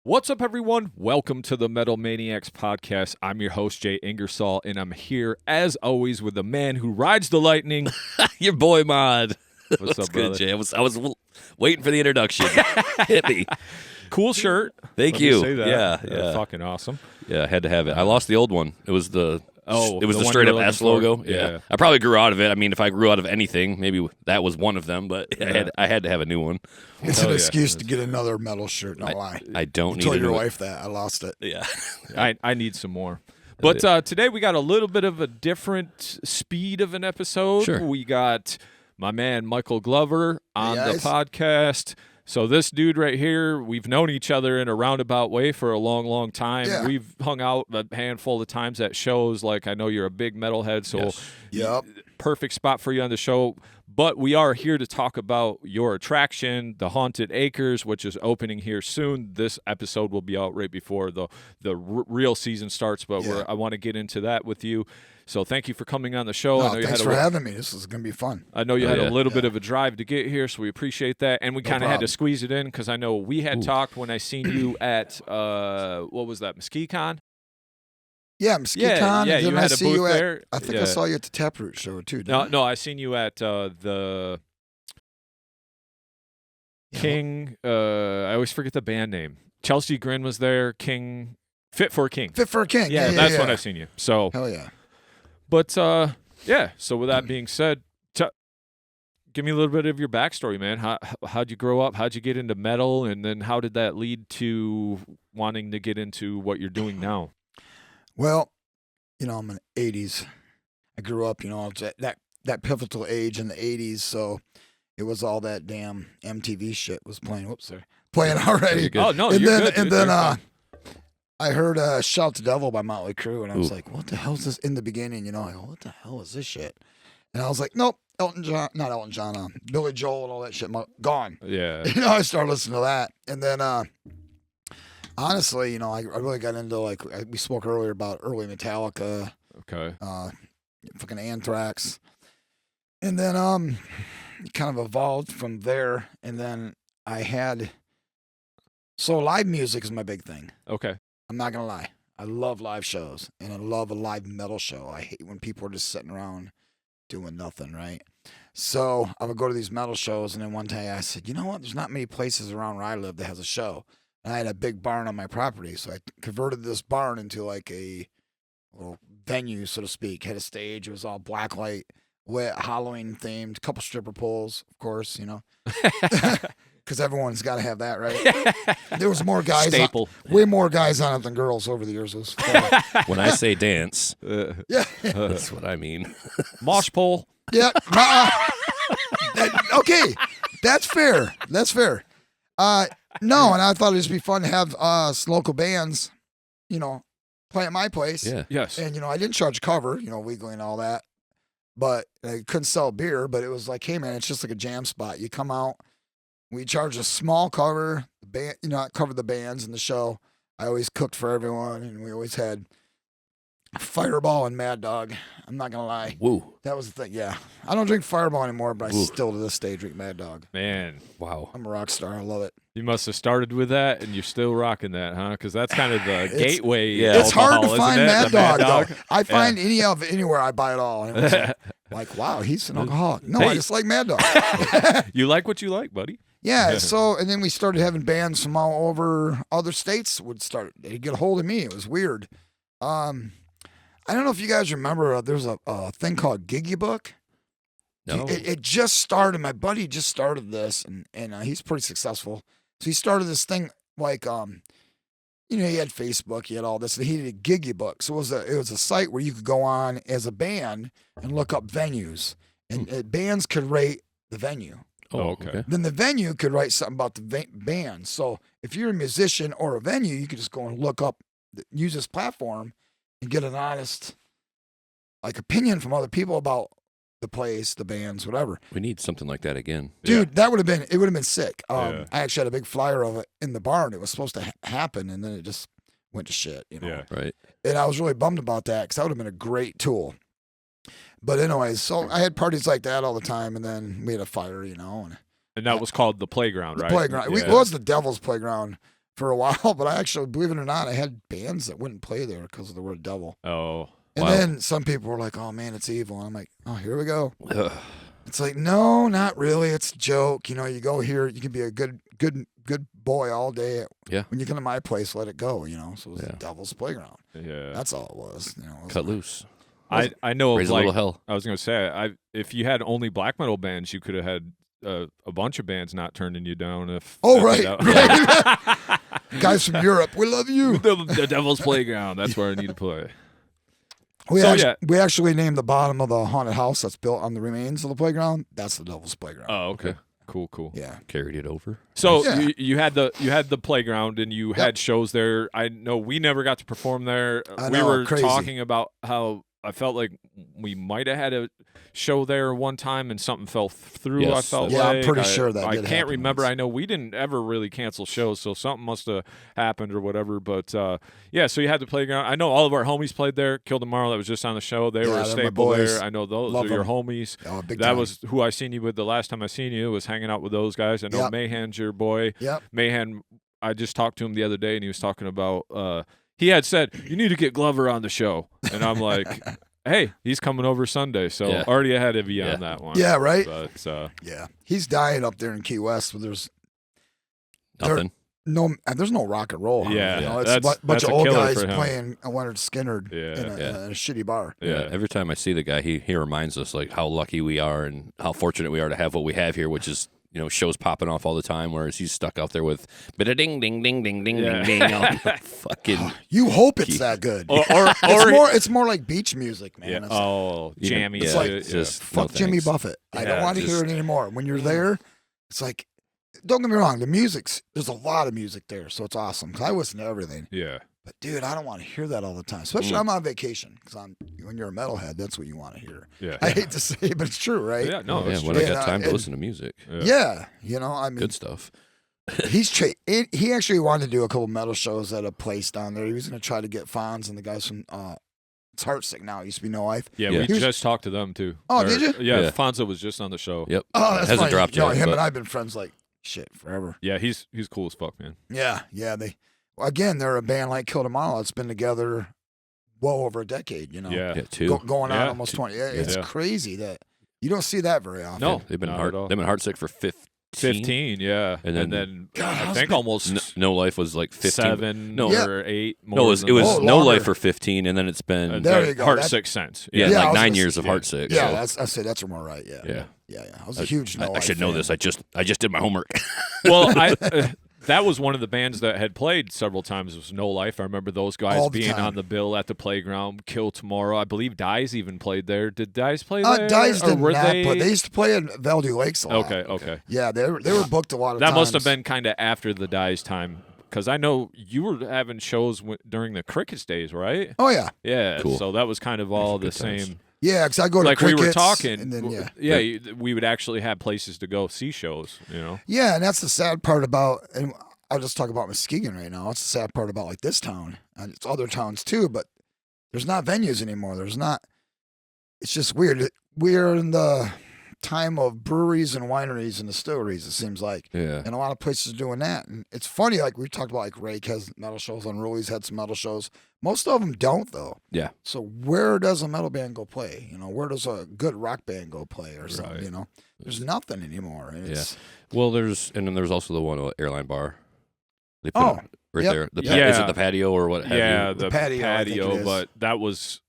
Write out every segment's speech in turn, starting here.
What's up, everyone? Welcome to the Metal Maniacs podcast. I'm your host, Jay Ingersoll, and I'm here, as always, with the man who rides the lightning. Your boy, Modd. What's up, good, brother? Jay? I was waiting for the introduction. Hit me. Cool shirt. Thank Let you. me say that. Yeah. Fucking awesome. Yeah, I had to have it. I lost the old one. It was the straight up S logo. Yeah. I probably grew out of it. I mean, if I grew out of anything, maybe that was one of them. But I had to have a new one. It's an excuse to get another metal shirt. No lie. I don't need. Tell a your new wife that I lost it. Yeah. I need some more. But today we got a little bit of a different speed of an episode. Sure. We got my man Michael Glover on the Yes. podcast. So this dude right here, we've known each other in a roundabout way for a long, long time. Yeah. We've hung out a handful of times at shows. Like, I know you're a big metalhead, so Yes. Yep. perfect spot for you on the show. But we are here to talk about your attraction, the Haunted Acres, which is opening here soon. This episode will be out right before the real season starts, but Yeah. I want to get into that with you. So thank you for coming on the show. I know No, you thanks had for having me. This is going to be fun. I know you Oh, had yeah. a little bit of a drive to get here, so we appreciate that. And we kind of had to problem. squeeze it in because I know we had talked when I seen you at, what was that, MesquiCon? Yeah, Mesquite Con. yeah, and then you I had a see booth you at, there. I think Yeah. I saw you at the Taproot show too. Didn't No, I seen you at the King. I always forget the band name. Chelsea Grin was there. King, Fit for a King. Fit for a King. Yeah, that's when I seen you. So, Hell yeah. but yeah. So with that being said, give me a little bit of your backstory, man. How'd you grow up? How'd you get into metal? And then how did that lead to wanting to get into what you're doing now? Well, I'm in the 80s. I grew up, I was at that pivotal age in the 80s, so it was all that damn MTV shit was playing. Whoops, sorry. Playing already. You're good. Oh, no, and you're then, good, and dude. then You're fine. I heard Shout the Devil by Motley Crue, and I was Ooh. like, what the hell is this in the beginning? I go, what the hell is this shit? And I was like, nope, not Elton John, Billy Joel and all that shit, gone. Yeah. I started listening to that. And then, honestly, I really got into, we spoke earlier about early Metallica, Okay. fucking Anthrax. And then, it kind of evolved from there. And then so live music is my big thing. Okay. I'm not going to lie. I love live shows, and I love a live metal show. I hate when people are just sitting around doing nothing, right? So I would go to these metal shows, and then one day I said, you know what? There's not many places around where I live that has a show. And I had a big barn on my property, so I converted this barn into like a little venue, so to speak. Had a stage. It was all blacklight, wet, Halloween themed, couple stripper poles, of course, because everyone's got to have that, right? There was more guys, Staple. way more guys on it than girls over the years. It was fun. When I say dance, Yeah. that's what I mean. Mosh pole. Yeah. Okay. That's fair. No, and I thought it'd just be fun to have some local bands, play at my place. Yeah. Yes. And, I didn't charge cover, legally and all that. But I couldn't sell beer, but it was like, hey, man, it's just like a jam spot. You come out, we charge a small cover, I covered the bands and the show. I always cooked for everyone, and we always had Fireball and Mad Dog. I'm not going to lie. Woo. That was the thing, yeah. I don't drink Fireball anymore, but I Ooh. still to this day drink Mad Dog. Man, Wow. I'm a rock star. I love it. you must have started with that, and you're still rocking that, huh? Because that's kind of the It's- gateway. Yeah. It's hard to alcohol, find isn't it? Mad The Dog, Mad though. I find any of it anywhere, I buy it all. And it was like, wow, he's an alcoholic. No, I Hey. just like Mad Dog. You like what you like, buddy. Yeah, so, and then we started having bands from all over other states they'd get a hold of me. It was weird. I don't know if you guys remember, there's a thing called Giggy Book. No. It just started. My buddy just started this, and he's pretty successful. So he started this thing like, he had Facebook, he had all this, and he did a Giggy Book. So it was a site where you could go on as a band and look up venues, and bands could rate the venue. Oh, okay. Then the venue could write something about the band. So if you're a musician or a venue, you could just go and look up, use this platform, and get an honest, opinion from other people about the place, the bands, whatever. We need something like that again. Dude, it would have been sick. Yeah. I actually had a big flyer of it in the barn. It was supposed to happen, and then it just went to shit. Yeah. Right. And I was really bummed about that because that would have been a great tool. But anyways, so I had parties like that all the time, and then we had a fire, and And that was called the Playground, the right? playground. Yeah. It was the Devil's Playground for a while, but I actually, believe it or not, I had bands that wouldn't play there because of the word devil. Oh. And Wow. then some people were like, "Oh man, it's evil." And I'm like, "Oh, here we go." Ugh. It's like, no, not really. It's a joke. You know, you go here, you can be a good boy all day. Yeah. When you come to my place, let it go. You know, so it was Yeah. the devil's playground. Yeah. That's all it was. You know, it was Cut loose. I know Raise of a little like hell. I was gonna say if you had only black metal bands, you could have had a bunch of bands not turning you down. If Oh, right, that- guys from Europe, we love you. the Devil's Playground. That's where I need to play. We we actually named the bottom of the haunted house that's built on the remains of the playground. That's the devil's playground. Oh, okay. Cool. Yeah. Carried it over. So Yeah. you had the playground and you had shows there. I know we never got to perform there. I We know, were crazy. talking about how I felt like we might have had a show there one time and something fell through. Yes, I felt yeah, I'm like pretty sure that I did can't happen remember. once. I know we didn't ever really cancel shows, so something must have happened or whatever. But yeah, so you had the playground. I know all of our homies played there. Kill Tomorrow, that was just on the show. They Yeah, were a they're my staple boys. there. I know those Love are your them. homies. Oh, big That time. was who I seen you with the last time I seen you. Was hanging out with those guys. I know Yep. Mayhan's your boy. Yep. Mayhan, I just talked to him the other day, and he was talking about. He had said you need to get Glover on the show, and I'm like, hey, he's coming over Sunday, so Yeah. already ahead of you Yeah. on that one. Yeah, right? But Yeah. He's dying up there in Key West, but there's Nothing. there's no rock and roll. Yeah, You know, it's that's- a bunch that's of a old killer guys for him. playing Leonard Skinner Yeah. in a shitty bar. yeah, Every time I see the guy, he reminds us like how lucky we are and how fortunate we are to have what we have here, which is shows popping off all the time. Whereas he's stuck out there with bit of ding ding ding ding ding Yeah. ding ding. all the fucking You hope it's that good. or It's more like beach music, man. yeah. It's Oh, jammy. It's shit, like- yeah. just fuck no Jimmy thanks. Buffett. I don't Yeah, want to hear it anymore. When you're there, it's like, don't get me wrong, there's a lot of music there, so it's awesome. 'Cause I listen to everything. yeah. But dude, I don't want to hear that all the time. Especially I'm on vacation, because when you're a metalhead, that's what you want to hear. Yeah. I hate to say it, but it's true, right? Yeah, no, Yeah, it's when true. I got time to and- listen to music, Yeah, I mean, good stuff. he actually wanted to do a couple metal shows at a place down there. He was going to try to get Fonz and the guys from it's Heartsick now. It used to be No Life. Yeah, Yeah. we He was- just talked to them too. Oh, did you? Yeah, Yeah. Fonzo was just on the show. Yep. Oh, that's Hasn't funny. dropped You know, yet, him but- and I've been friends like shit forever. Yeah, he's cool as fuck, man. Yeah. Again, they're a band like Kill Tomorrow that's been together well over a decade. Yeah. Yeah, too. Going on Yeah. almost 20. Yeah, it's Yeah. crazy that you don't see that very often. No, They've been not at all. heartsick for 15. 15, yeah, And and then- then God, I how's think it- almost No Life was like 15. 7 No. Yeah. or 8. No, it was more than Oh, that. No longer. Life for 15, and then it's been And There then you go. Heart That- Six Sense. yeah, Yeah, I like was 9 gonna years of yeah. heartsick. Yeah, so, I say that's more right. Yeah. yeah. I was a huge No I Life should know fan. this. I just did my homework. Well, that was one of the bands that had played several times. Was No Life. I remember those guys All the being time. on the bill at the playground. Kill Tomorrow. I believe Dies even played there. Did Dies play there? Dice Or did were not, they... but they used to play in Valdez Lakes a lot. Okay. Yeah, they were booked a lot of That times. must have been kind of after the Dies time. Because I know you were having shows during the Crickets days, right? Oh yeah, Yeah. Cool. So that was kind of all the Good times. same. yeah. Because I go to Like we were Crickets, talking. and then we would actually have places to go see shows, you know? yeah, and that's the sad part about. And I'll just talk about Muskegon right now. It's the sad part about like this town, and it's other towns too. But there's not venues anymore. There's not. It's just weird. We're in the time of breweries and wineries and distilleries. It seems like. Yeah. And a lot of places are doing that. And it's funny, like we talked about, like Rake has metal shows, Unruly's had some metal shows. Most of them don't, though. Yeah. So where does a metal band go play? Where does a good rock band go play or something? Right. There's nothing anymore. And it's, Well, and then there's also the one airline bar. They put Oh, it right yep. there. Yeah. Is it the patio or what have Yeah, you? the patio, I think it is. but that was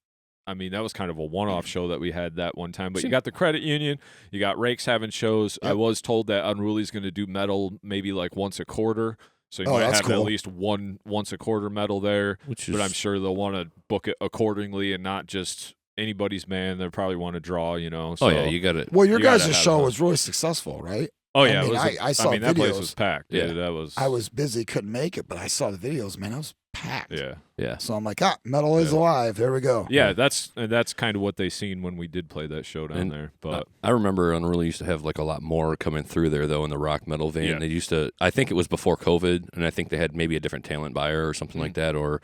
kind of a one-off show that we had that one time. But you got the Credit Union, you got Rakes having shows. I Yep. was told that Unruly's going to do metal maybe like once a quarter. So you Oh, might that's have cool. at least once a quarter metal there. Which is, But I'm sure they'll want to book it accordingly and not just anybody's man. They'll probably want to draw, So, Oh yeah, you got it. well, your You gotta guys' have show fun. was really successful, right? Oh I yeah, mean, it was I saw that place videos. was packed. Yeah. Yeah, that was. I was busy, couldn't make it, but I saw the videos, man. I was packed. Yeah, Yeah. So I'm like, metal is Yeah. alive. There we go. yeah. That's kind of what they seen when we did play that show down And, there. But I remember Unruly used to have like a lot more coming through there though in the rock metal vein. Yeah. They used to. I think it was before COVID, and I think they had maybe a different talent buyer or something like that, or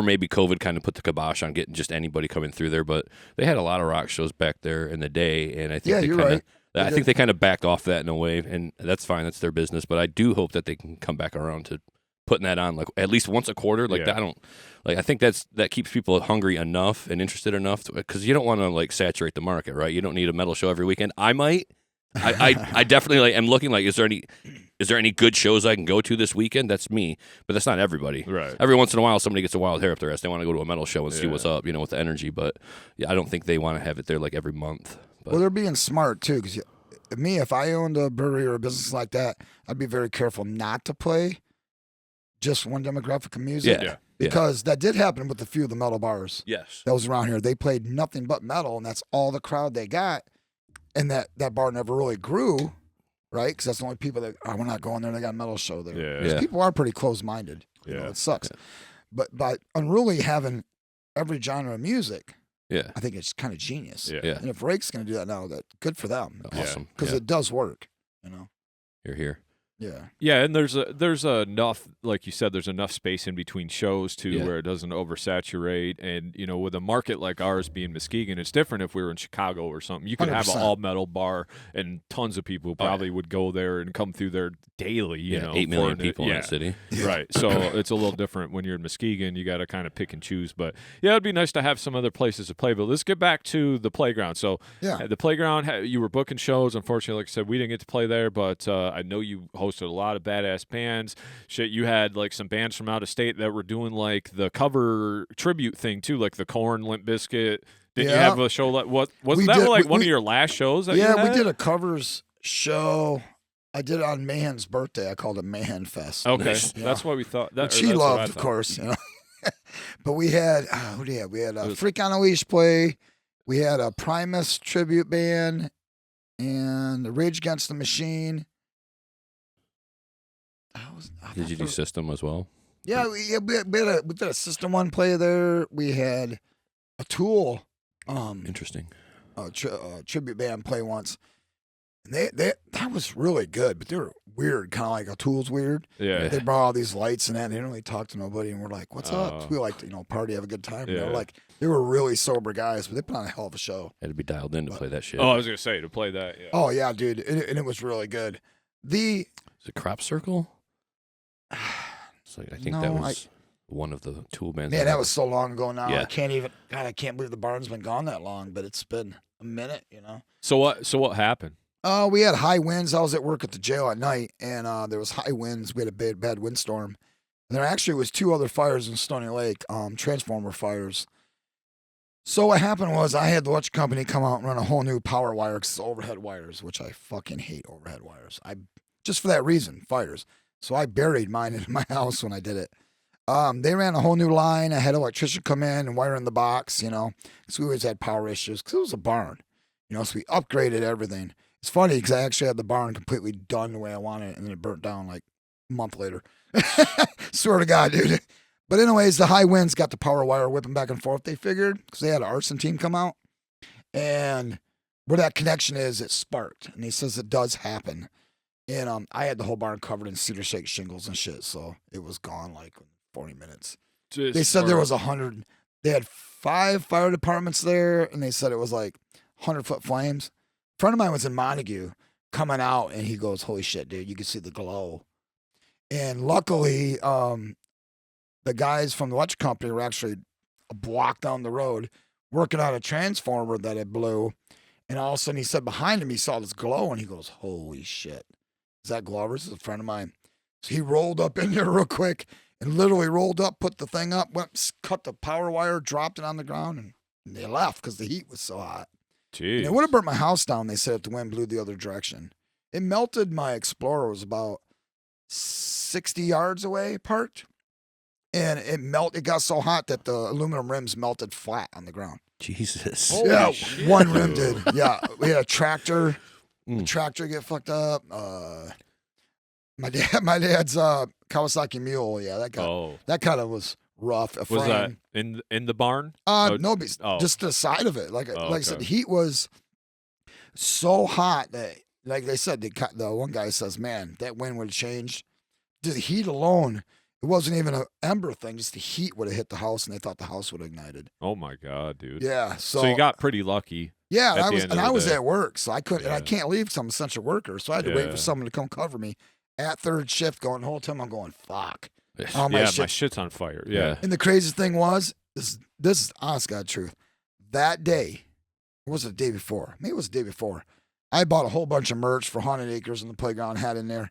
maybe COVID kind of put the kibosh on getting just anybody coming through there. But they had a lot of rock shows back there in the day, and I think Yeah, they you're kinda, right. I think they kind of backed off that in a way, and that's fine. That's their business. But I do hope that they can come back around to putting that on like at least once a quarter. Like that, I think that keeps people hungry enough and interested enough because you don't want to like saturate the market, right? You don't need a metal show every weekend. I might. I definitely like am looking like is there any good shows I can go to this weekend? That's me, but that's not everybody. Right. Every once in a while, somebody gets a wild hair up their ass. They want to go to a metal show and see what's up, with the energy. But yeah, I don't think they want to have it there like every month. But. Well, they're being smart too, because if I owned a brewery or a business like that, I'd be very careful not to play just one demographic of music. Yeah. Because that did happen with a few of the metal bars. Yes. That was around here. They played nothing but metal, and that's all the crowd they got. And that bar never really grew, right? Because that's the only people that, we're not going there. They got a metal show there. Yeah. People are pretty closed-minded. It sucks. Yeah. But by unruly having every genre of music, Yeah. I think it's kind of genius. Yeah. And if Rake's going to do that now, good for them. Awesome. Because it does work, You're here. Yeah. Yeah, and there's enough, like you said, there's enough space in between shows too, where it doesn't oversaturate. And with a market like ours being Muskegon, it's different. If we were in Chicago or something, you could have an 100%. all metal bar, and tons of people probably would go there and come through there daily. 8 million people in that city. Right. So it's a little different when you're in Muskegon. You got to kind of pick and choose. But yeah, it'd be nice to have some other places to play. But let's get back to the playground. So the playground, you were booking shows. Unfortunately, like I said, we didn't get to play there. But I know you hosted a lot of badass bands. Shit, you had like some bands from out of state that were doing like the cover tribute thing too, like the Korn, Limp Bizkit. Did you have a show like what? Wasn't that like one of your last shows? That you had? We did a covers show. I did it on Mayhen's birthday. I called it Mayhen Fest. Okay, Nice. That's what we thought. Which he loved, of course. But we had who did we have? We had Freak on a Leash play. We had a Primus tribute band and the Rage Against the Machine. Did you do System as well? Yeah, we did a System One play there. We had a Tool. Interesting. Tribute band play once. And that was really good, but they were weird, kind of like a Tool's weird. Yeah. They brought all these lights and that, and they didn't really talk to nobody, and we're like, what's up? We like to, party, have a good time. Yeah. They were really sober guys, but they put on a hell of a show. Had to be dialed in to play that shit. Oh, I was gonna say to play that. Yeah. Oh yeah, dude, and it was really good. Is it Crop Circle? It's like, I think that was one of the Tool bands. Man, that was so long ago now. Yeah. I can't believe the barn's been gone that long, but it's been a minute, So what happened? We had high winds. I was at work at the jail at night, and there was high winds. We had a bad windstorm. And there actually was 2 other fires in Stony Lake, transformer fires. So what happened was I had the electric company come out and run a whole new power wire because it's overhead wires, which I fucking hate overhead wires. Just for that reason, fires. So I buried mine in my house when I did it. They ran a whole new line. I had an electrician come in and wire in the box, because we always had power issues because it was a barn, so we upgraded everything. It's funny because I actually had the barn completely done the way I wanted it, and then it burnt down like a month later. Swear to God, dude. But anyways, the high winds got the power wire whipping back and forth, they figured, because they had an arson team come out. And where that connection is, it sparked. And he says it does happen. And I had the whole barn covered in cedar shake shingles and shit, so it was gone like 40 minutes. They said there was 100. They had 5 fire departments there, and they said it was like 100-foot flames. A friend of mine was in Montague coming out, and he goes, holy shit, dude, you can see the glow. And luckily, the guys from the electric company were actually a block down the road working on a transformer that had blew. And all of a sudden, he said behind him, he saw this glow, and he goes, holy shit. Is that Glover's? This is a friend of mine. So he rolled up in there real quick and literally rolled up, put the thing up, went, cut the power wire, dropped it on the ground, and they left because the heat was so hot. Jeez. And it would have burnt my house down, they said, if the wind blew the other direction. It melted my Explorer. It was about 60 yards away parked. And it got so hot that the aluminum rims melted flat on the ground. Jesus. Yeah, shit, one rim dude. did. Yeah, we had a tractor. The tractor get fucked up. My dad's Kawasaki Mule. Yeah, that kind of was rough. Was that in the barn? No, just the side of it. Like I said, the heat was so hot that, like they said, the one guy says, "Man, that wind would have changed." The heat alone, it wasn't even an ember thing. Just the heat would have hit the house, and they thought the house would have ignited. Oh my God, dude. Yeah. So you got pretty lucky. Yeah, I was day. at work, so I couldn't, and I can't leave because I'm an essential worker. So I had to wait for someone to come cover me at third shift. Going the whole time, I'm going, fuck. All my yeah, shit. my shit's on fire. Yeah. And the craziest thing was, this is honest God truth. That day, or was it the day before? Maybe it was the day before. I bought a whole bunch of merch for Haunted Acres and the playground had in there.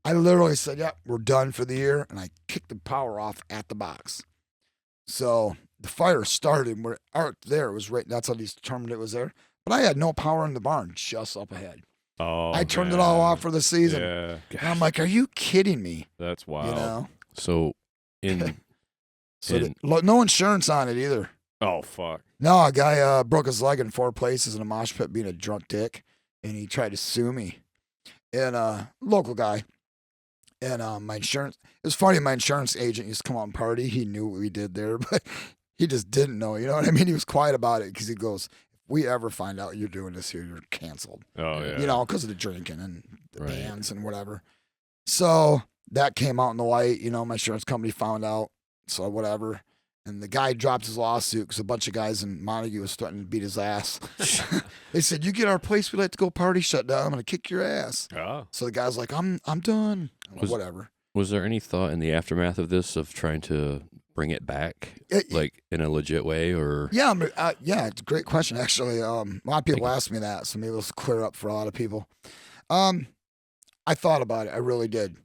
I literally said, "Yep, we're done for the year," and I kicked the power off at the box. So the fire started where out there. It was right. That's how they determined it was there. But I had no power in the barn, just up ahead. Oh, I turned it all off for the season. Yeah. And I'm like, "Are you kidding me?" That's wild. You know. So No insurance on it either. Oh, fuck. No, a guy broke his leg in 4 places in a mosh pit being a drunk dick, and he tried to sue me. And local guy. And my insurance, it was funny, my insurance agent used to come out and party. He knew what we did there, but he just didn't know. You know what I mean? He was quiet about it because he goes, "If we ever find out you're doing this here, you're canceled." Oh, yeah. You know, because of the drinking and the Right. bands and whatever. So that came out in the light. You know, my insurance company found out. So whatever. And the guy dropped his lawsuit because a bunch of guys in Montague was threatening to beat his ass. They said, "You get our place, we like to go party shut down. I'm going to kick your ass." Oh. So the guy's like, I'm done. I'm like, whatever. Was there any thought in the aftermath of this of trying to bring it back, like in a legit way, or? Yeah, yeah, it's a great question, actually. A lot of people ask me that, so maybe it'll clear up for a lot of people. I thought about it. I really did.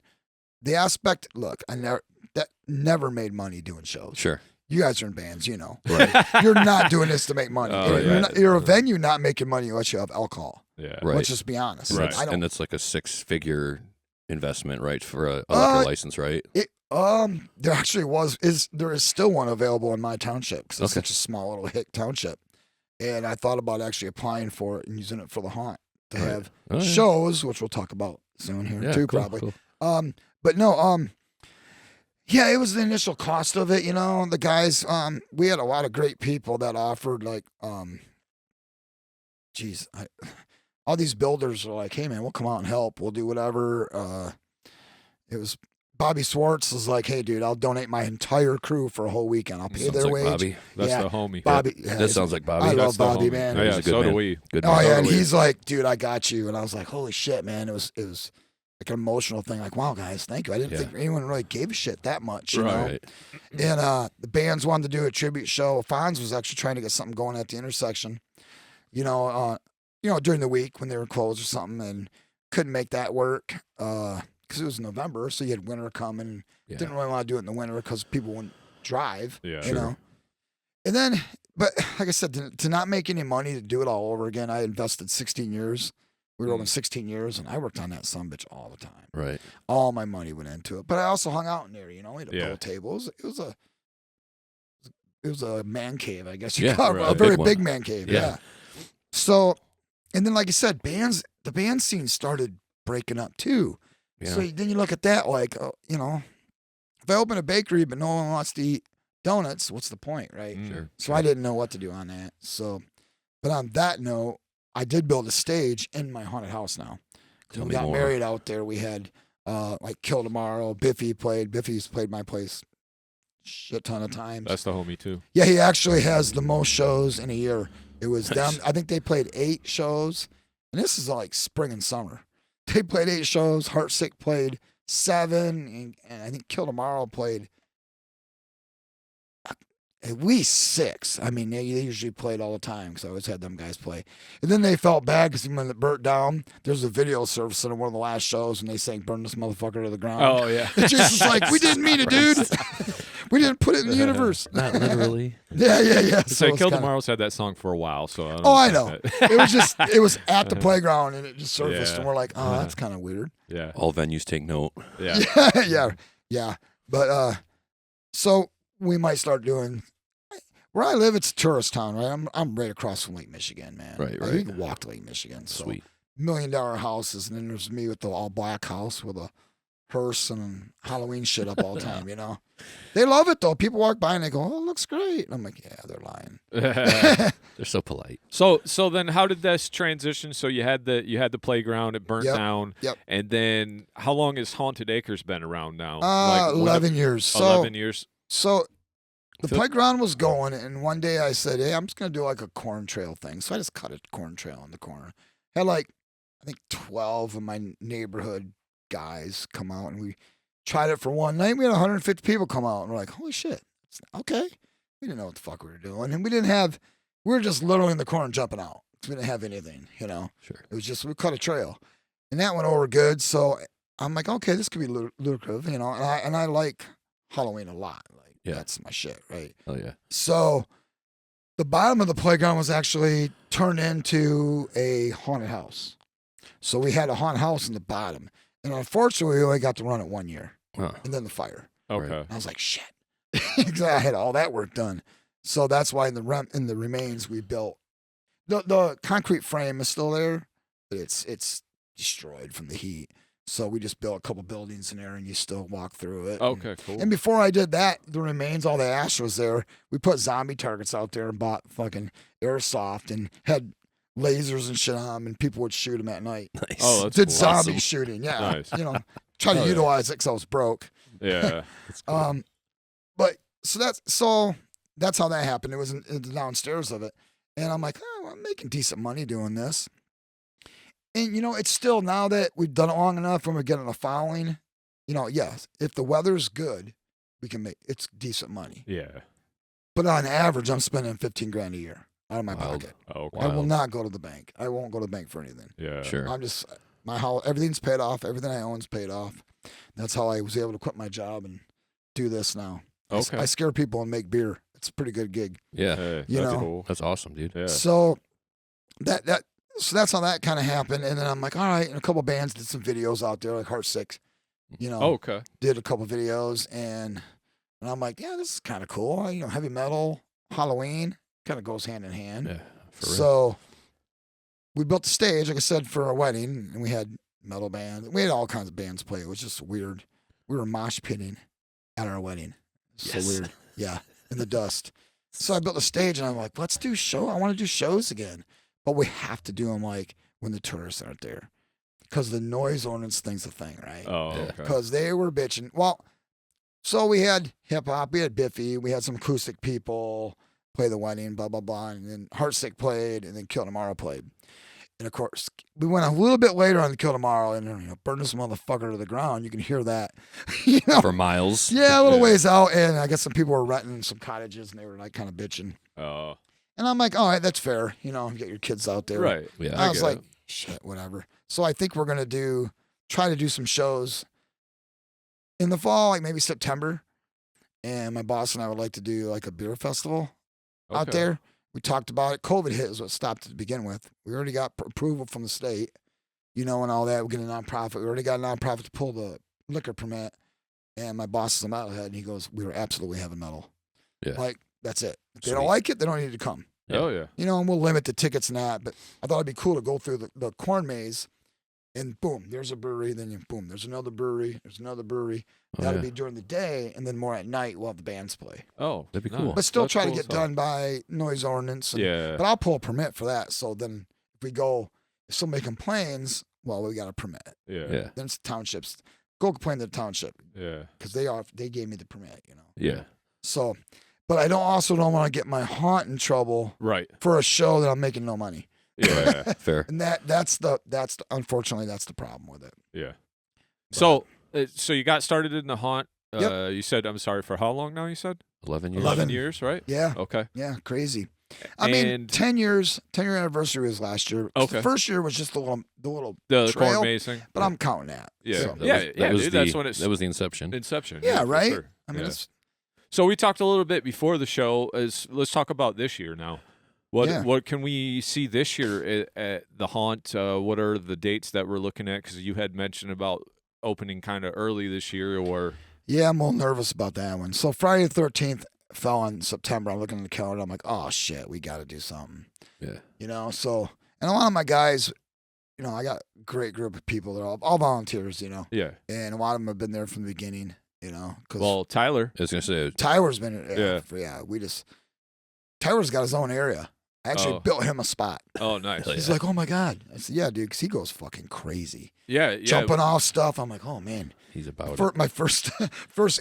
The aspect, look, that never made money doing shows. Sure. You guys are in bands, you know. Right. You're not doing this to make money. Oh, You're a venue not making money unless you have alcohol. Yeah. Right. Let's just be honest. Right. And that's like a 6-figure investment, right, for a liquor license, right? There actually there is still one available in my township because it's Okay. such a small little hick township, and I thought about actually applying for it and using it for the haunt to Right. have Oh, yeah. shows, which we'll talk about soon here Yeah, too, cool, probably. cool. But no, yeah, it was the initial cost of it. You know, the guys, we had a lot of great people that offered like, all these builders are like, "Hey man, we'll come out and help. We'll do whatever." It was Bobby Swartz was like, "Hey dude, I'll donate my entire crew for a whole weekend. I'll pay Sounds their like wage." Bobby. That's Yeah. the homie. Bobby, Yeah, yeah, that sounds like Bobby. I love That's the Bobby, homie. man. Oh, yeah, He's a good so do man. we. Good Oh man. yeah, and Totally. he's like, "Dude, I got you," and I was like, "Holy shit, man!" It was like an emotional thing. Like, wow, guys, thank you. I didn't Yeah. think anyone really gave a shit that much, you know. Right. And the bands wanted to do a tribute show. Fonz was actually trying to get something going at the intersection, you know, during the week when they were closed or something, and couldn't make that work because it was November, so you had winter coming. Yeah. Didn't really want to do it in the winter because people wouldn't drive, Yeah. you know. And then, but like I said, to not make any money to do it all over again, I invested 16 years. We were open 16 years, and I worked on that sumbitch all the time. Right. All my money went into it, but I also hung out in there. You know, we had a Yeah. pool table. It was a man cave, I guess you Yeah, call it, right. a very Big one. big man cave. Yeah. Yeah. So, and then like I said, the band scene started breaking up too. Yeah. So then you look at that like, you know, if I open a bakery but no one wants to eat donuts, what's the point, right? Mm. Sure. So I didn't know what to do on that. So, but on that note, I did build a stage in my haunted house now. 'Cause Tell when me we got more. married out there, we had like Kill Tomorrow. Biffy's played my place shit ton of times. That's the homie too. Yeah, he actually has the most shows in a year. It was them. I think they played 8 shows, and this is like spring and summer. They played 8 shows. Heartsick played 7, and I think Kill Tomorrow played at least 6. I mean, they usually played all the time because I always had them guys play. And then they felt bad because when it burnt down, there's a video service in one of the last shows, and they sang "Burn This Motherfucker to the Ground." Oh yeah. It's just like, we didn't mean it, dude. We didn't put it in the universe. Not literally. Yeah. So it's Kill kinda- Tomorrow's had that song for a while, so I don't Oh, I think know. that- It was at the playground, and it just surfaced, Yeah. and we're like, oh, that's kind of weird. yeah. All venues take note. Yeah. Yeah. But so we might start doing. Where I live, it's a tourist town, right? I'm right across from Lake Michigan, man. Right, Like, right. you can walk to Lake Michigan. So Sweet. $1 million houses, and then there's me with the all black house with a hearse and Halloween shit up all the time, you know. They love it though. People walk by and they go, "Oh, it looks great." And I'm like, "Yeah, they're lying." They're so polite. So then how did this transition? So you had the playground, it burnt Yep, down. yep. And then how long has Haunted Acres been around now? 11 years. So 11 years. So the Feel- playground was going, and one day I said, "Hey, I'm just gonna do like a corn trail thing." So I just cut a corn trail in the corner. Had like I think 12 of my neighborhood guys come out, and we tried it for one night. We had 150 people come out, and we're like, holy shit, okay. We didn't know what the fuck we were doing, and we were just literally in the corner jumping out. We didn't have anything, you know. Sure. It was just we cut a trail, and that went over good. So I'm like, okay, this could be lucrative, you know. And I like Halloween a lot. Like that's my shit, right? Oh yeah. So the bottom of the playground was actually turned into a haunted house. So we had a haunted house in the bottom, and unfortunately, we only got to run it 1 year, and then the fire. Okay. And I was like, shit. I had all that work done. So that's why in the remains we built. The concrete frame is still there, but it's destroyed from the heat. So we just built a couple buildings in there, and you still walk through it. Okay, cool. And before I did that, the remains, all the ash was there. We put zombie targets out there and bought fucking airsoft and had lasers and shit on them, and people would shoot them at night. Nice. Oh, that's Did cool. zombie Awesome. shooting, yeah. Nice. You know, try to utilize it because I was broke. Yeah. That's cool. But so that's how that happened. It was in the downstairs of it. And I'm like, oh, I'm making decent money doing this. And, you know, it's still, now that we've done it long enough and we're getting a following, you know, yes, if the weather's good, we can make, it's decent money. Yeah. But on average, I'm spending $15,000 a year out of my Wild. pocket. Okay. I will not go to the bank. I won't go to the bank for anything. Yeah. Sure. I'm just, my house, everything's paid off. Everything I own's paid off. That's how I was able to quit my job and do this now. Okay. I scare people and make beer. It's a pretty good gig. Yeah. Hey, You that's know. cool. That's awesome, dude. Yeah. So so that's how that kind of happened. And then I'm like, all right. And a couple bands did some videos out there, like Heart Sick, you know, Okay. did a couple videos. And I'm like, yeah, this is kind of cool. You know, heavy metal, Halloween kind of goes hand in hand. Yeah. For real. So we built the stage, like I said, for our wedding. And we had metal bands. We had all kinds of bands play. It was just weird. We were mosh pitting at our wedding. So Yes. weird. Yeah. In the dust. So I built a stage and I'm like, let's do show. I want to do shows again. But we have to do them like when the tourists aren't there. Because the noise ordinance thing's a thing, right? Oh, Yeah. okay. Because they were bitching. Well, so we had hip hop, we had Biffy, we had some acoustic people play the wedding, blah, blah, blah. And then Heartsick played, and then Kill Tomorrow played. And of course, we went a little bit later on the Kill Tomorrow, and you know, burn this motherfucker to the ground. You can hear that, you know, For miles. yeah, a little Yeah. ways out. And I guess some people were renting some cottages, and they were like kind of bitching. Oh, And I'm like, all right, that's fair. You know, get your kids out there. right. Yeah. I was get like, it. shit, whatever. So I think we're gonna try to do some shows in the fall, like maybe September. And my boss and I would like to do like a beer festival out Okay. there. We talked about it. COVID hit is what stopped it to begin with. We already got approval from the state, you know, and all that. We get a nonprofit. We already got a nonprofit to pull the liquor permit. And my boss is a metalhead, and he goes, "We were absolutely heavy metal. Yeah. Like that's it. If they don't Sweet. like it, they don't need to come." Yeah. Oh, yeah. You know, and we'll limit the tickets and that. But I thought it'd be cool to go through the corn maze, and boom, there's a brewery. Then boom, there's another brewery. There's another brewery. Oh, That'll yeah. be during the day, and then more at night we'll have the bands play. Oh, That'd be nice. cool. But still That's try to cool get as hell. done by noise ordinance. And, Yeah. But I'll pull a permit for that. So then if we go, if somebody complains, well, we got a permit. Yeah. Yeah. Then it's the townships. Go complain to the township Yeah. because they gave me the permit, you know. Yeah. So, but I don't want to get my haunt in trouble Right. for a show that I'm making no money. Yeah. Fair. And unfortunately that's the problem with it. Yeah. But So you got started in the haunt. Yep. You said, I'm sorry, for how long now? You said 11 years. 11. years, right? yeah, Okay. yeah, crazy. I mean, And- 10 year anniversary was last year. Okay. The first year was just the little The trail, corn mazing. but I'm counting that. Yeah. So, That Yeah, was, yeah, that was dude, the, that's when it's that was the inception. inception. yeah, for right. sure. I mean, Yeah. it's So we talked a little bit before the show. Let's talk about this year now. What Yeah. what can we see this year at the haunt? What are the dates that we're looking at? Because you had mentioned about opening kind of early this year, or yeah, I'm a little nervous about that one. So Friday the 13th fell on September. I'm looking at the calendar. I'm like, oh shit, we got to do something. Yeah. You know, so and a lot of my guys, you know, I got a great group of people. They're all volunteers, you know, yeah. and a lot of them have been there from the beginning. You know, because Well, Tyler. I was going to say, Tyler's been Yeah. Tyler's got his own area. I actually Oh. built him a spot. Oh, nice. Hell He's yeah. like, oh my God. I said, yeah, dude, because he goes fucking crazy. Yeah, yeah. Jumping off stuff. I'm like, oh man. he's about My first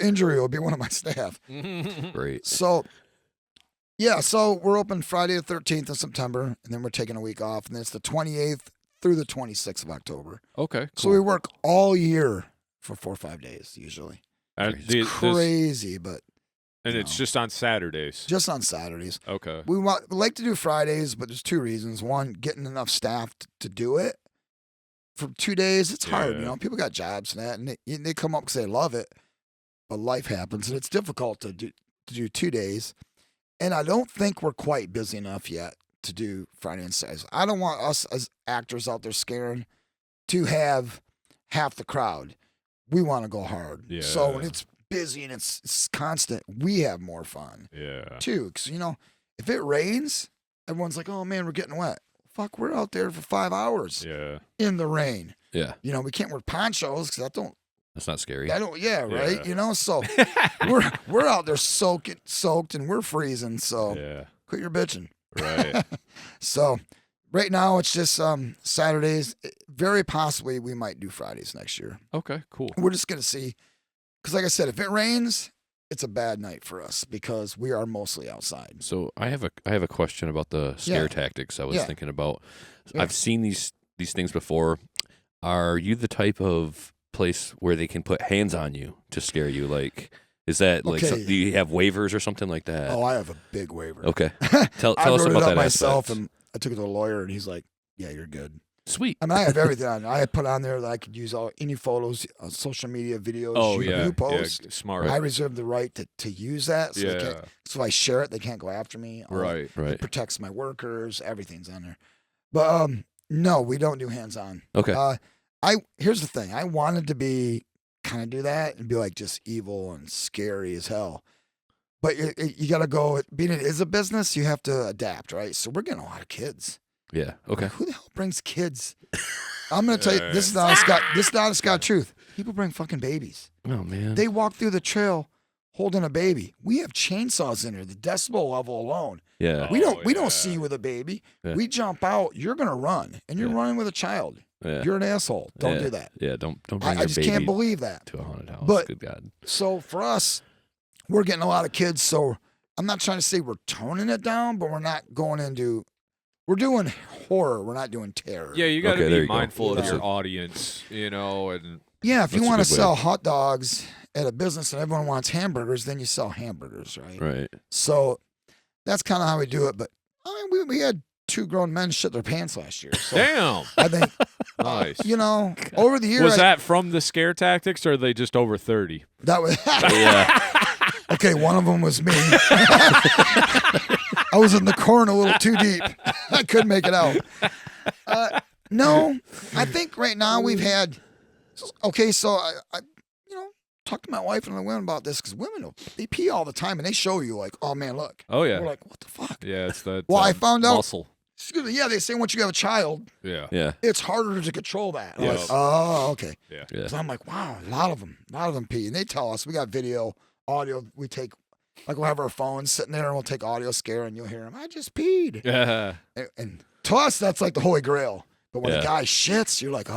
injury will be one of my staff. it. Great. So, yeah, so we're open Friday the 13th of September, and then we're taking a week off, and then it's the 28th through the 26th of October. Okay. So we work all year for 4 or 5 days usually. It's Crazy, but and it's just on Saturdays. Just on Saturdays. Okay. We like to do Fridays, but there's 2 reasons. One, getting enough staff to do it. For 2 days, it's hard. You know, people got jobs and that, and they come up because they love it, but life happens, and it's difficult to do 2 days. And I don't think we're quite busy enough yet to do Friday and Saturday. I don't want us as actors out there scaring to have half the crowd. We want to go hard. Yeah. So when it's busy and it's constant, we have more fun. Yeah. Too, because if it rains, everyone's like, "Oh man, we're getting wet." Fuck, we're out there for 5 hours. Yeah. In the rain. Yeah. We can't wear ponchos because That's not scary. Right. So we're out there soaked, and we're freezing. So quit your bitching. Right. So right now it's just Saturdays. Very possibly we might do Fridays next year. Okay. Cool. We're just gonna see, because like I said, if it rains, it's a bad night for us because we are mostly outside. So I have a question about the scare tactics I was thinking about. Yeah. I've seen these things before. Are you the type of place where they can put hands on you to scare you? Like, is that like, do you have waivers or something like that? Oh, I have a big waiver. Okay. Tell I us wrote about it up that myself, aspect. and I took it to a lawyer, and he's like, "Yeah, you're good." Sweet. I mean, I have everything on. I put on there that I could use any photos, social media, videos, you post. Yeah, smart. I reserve the right to use that. So, so if I share it, they can't go after me. Right. It protects my workers. Everything's on there. But no, we don't do hands-on. Okay. Here's the thing. I wanted to kind of do that and be like just evil and scary as hell. But you got to go. Being it is a business, you have to adapt, right? So we're getting a lot of kids. Yeah. Okay. Who the hell brings kids? I'm gonna tell you, this is the honest God truth. People bring fucking babies. Oh man. They walk through the trail holding a baby. We have chainsaws in here. The decibel level alone. Yeah. We don't see you with a baby. Yeah. We jump out. You're gonna run, and you're running with a child. Yeah. You're an asshole. Don't do that. Yeah. Don't bring I just can't believe that to a haunted house. But good God. So for us, we're getting a lot of kids. So I'm not trying to say we're toning it down, but we're not going into. We're doing horror. We're not doing terror. Yeah, you got to be mindful of your audience, and if you want to sell hot dogs at a business and everyone wants hamburgers, then you sell hamburgers, right? Right. So that's kind of how we do it. But I mean, we had 2 grown men shit their pants last year. So damn. I think, nice. Over the years, was that from the scare tactics, or are they just over 30? That was yeah. Okay, one of them was me. I was in the corn a little too deep. I couldn't make it out. No, I think right now we've had. Okay, so I talk to my wife and the women about this because women they pee all the time and they show you like, oh man, look. Oh yeah. We're like, what the fuck? Yeah, it's that. Well, I found out. Muscle. Excuse me. Yeah, they say once you have a child. Yeah. It's harder to control that. Yeah. Like, oh, okay. Yeah. So I'm like, wow, a lot of them pee, and they tell us we got video, audio. We take. Like we'll have our phones sitting there and we'll take audio scare and you'll hear them. I just peed. Yeah. And to us, that's like the holy grail. But when a guy shits, you're like,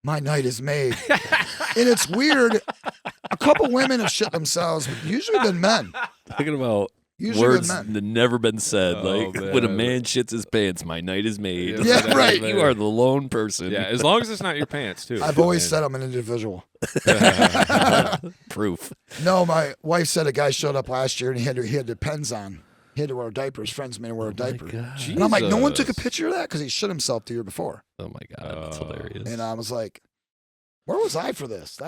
my night is made. And it's weird. A couple women have shit themselves, but usually been men. Talking about usually words been men. that never been said. Oh, like when a man shits his pants, my night is made. Yeah, right. You are the lone person. Yeah, as long as it's not your pants too. I've always said I'm an individual. Proof. No, my wife said a guy showed up last year and he had the pens on. He had to wear a diaper. His friends made him wear a diaper. And I'm like, no one took a picture of that because he shit himself the year before. Oh my God, that's hilarious. And I was like, where was I for this?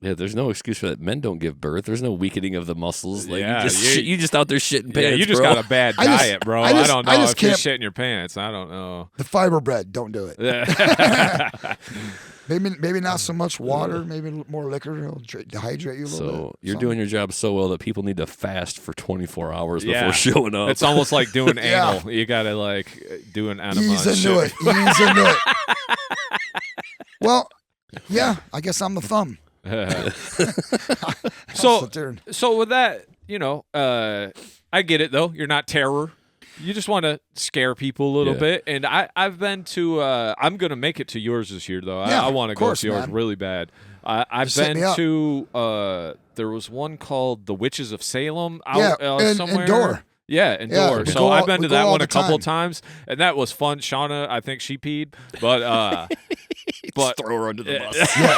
There's no excuse for that. Men don't give birth. There's no weakening of the muscles. Like Yeah, you just out there shitting pants. Yeah, you just bro. got a bad diet, bro. I don't know if you're shitting your pants. I don't know. The fiber bread, don't do it. Maybe not so much water. Maybe more liquor. It'll dehydrate you a little bit. So you're doing your job so well that people need to fast for 24 hours before showing up. It's almost like doing anal. You got to like do an enema. Ease into it. Ease into it. Well, yeah, I guess I'm the thumb. So with that, I get it though. You're not terror. You just want to scare people a little bit. And I've been to. I'm gonna make it to yours this year though. Yeah, I want to go to yours man. really bad. I've been to. There was one called The Witches of Salem out somewhere. In Door. Yeah, indoor. So I've been to that one a couple time. times, and that was fun. Shauna, I think she peed, but But throw her under the bus. Yeah,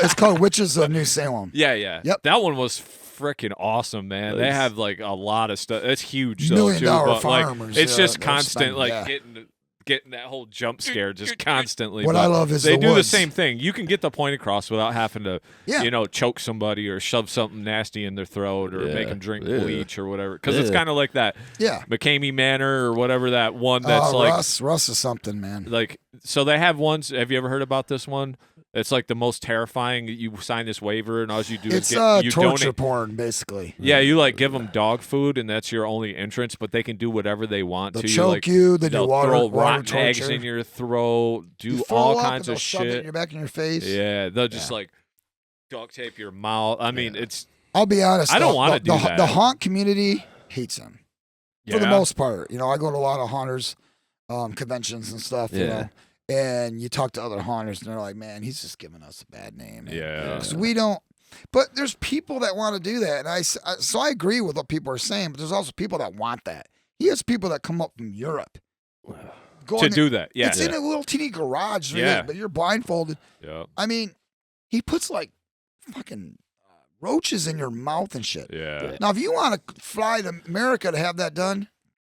it's called Witches of New Salem. Yeah. Yep. That one was freaking awesome, man. They have like a lot of stuff. It's huge, though, $1 million too. But like, farmers, it's just they're constant, spending- like yeah. getting that whole jump scare just constantly. What But I love is they the do the woods. same thing. You can get the point across without having to, Yeah. choke somebody or shove something nasty in their throat or make them drink Yeah. bleach or whatever. Because it's Yeah. kind of like that Yeah. McCamey Manor or whatever that one that's like. Russ is something, man. Like, so they have ones. Have you ever heard about this one? It's like the most terrifying. You sign this waiver, and all you do It's is you torture donate. porn, basically. Yeah, you like give them dog food, and that's your only entrance. But they can do whatever they want They'll to. choke you. you. They do They'll water throw water rotten eggs torture. in your throat. Do You throw all up kinds and they'll of shove it in shit. your back in your face. Yeah, they'll just Yeah. like duct tape your mouth. I mean, it's I'll be honest. I don't the- wanna the- do the, that. The haunt community hates him for the yeah. most part. I go to a lot of haunters conventions and stuff. You Yeah. know, and you talk to other haunters, and they're like, "Man, he's just giving us a bad name." Yeah. because we don't. But there's people that want to do that, and so I agree with what people are saying. But there's also people that want that. He has people that come up from Europe go to in do that. Yeah, It's in a little teeny garage, really, Yeah. but you're blindfolded. yeah, I mean, he puts like fucking roaches in your mouth and shit. yeah, Now, if you want to fly to America to have that done,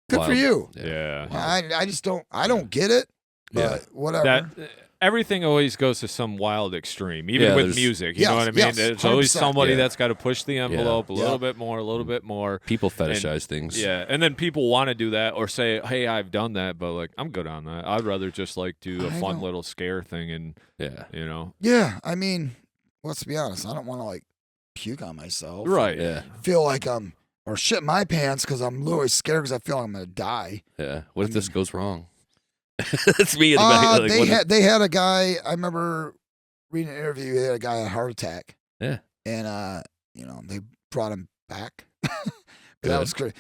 good for Wild. you. yeah. I just don't. I don't get it. But whatever. That everything always goes to some wild extreme, even Yeah, with there's- music. You Yes, know what I mean? yes, There's always 100%. somebody Yeah. that's got to push the envelope a little Yeah. bit more, a little bit more. People fetishize things. Yeah, and then people want to do that or say, "Hey, I've done that," but like, I'm good on that. I'd rather just like do a I fun don't- little scare thing, and Yeah. Yeah, I mean, let's be honest. I don't want to like puke on myself. right, Yeah. Feel like I'm or shit my pants because I'm literally scared because I feel like I'm gonna die. Yeah. What if this goes wrong? That's me in the back. Like, They had a guy. I remember reading an interview. They had a guy had a heart attack. Yeah. And they brought him back. That Good. was crazy.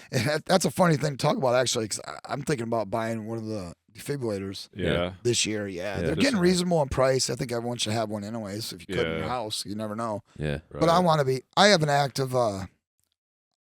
That's a funny thing to talk about actually, because I'm thinking about buying one of the defibrillators yeah, this year. Yeah, they're this getting year. reasonable in price. I think everyone should have one anyways. If you could in your Yeah. house, you never know. Yeah. But I want to be. I have an active. One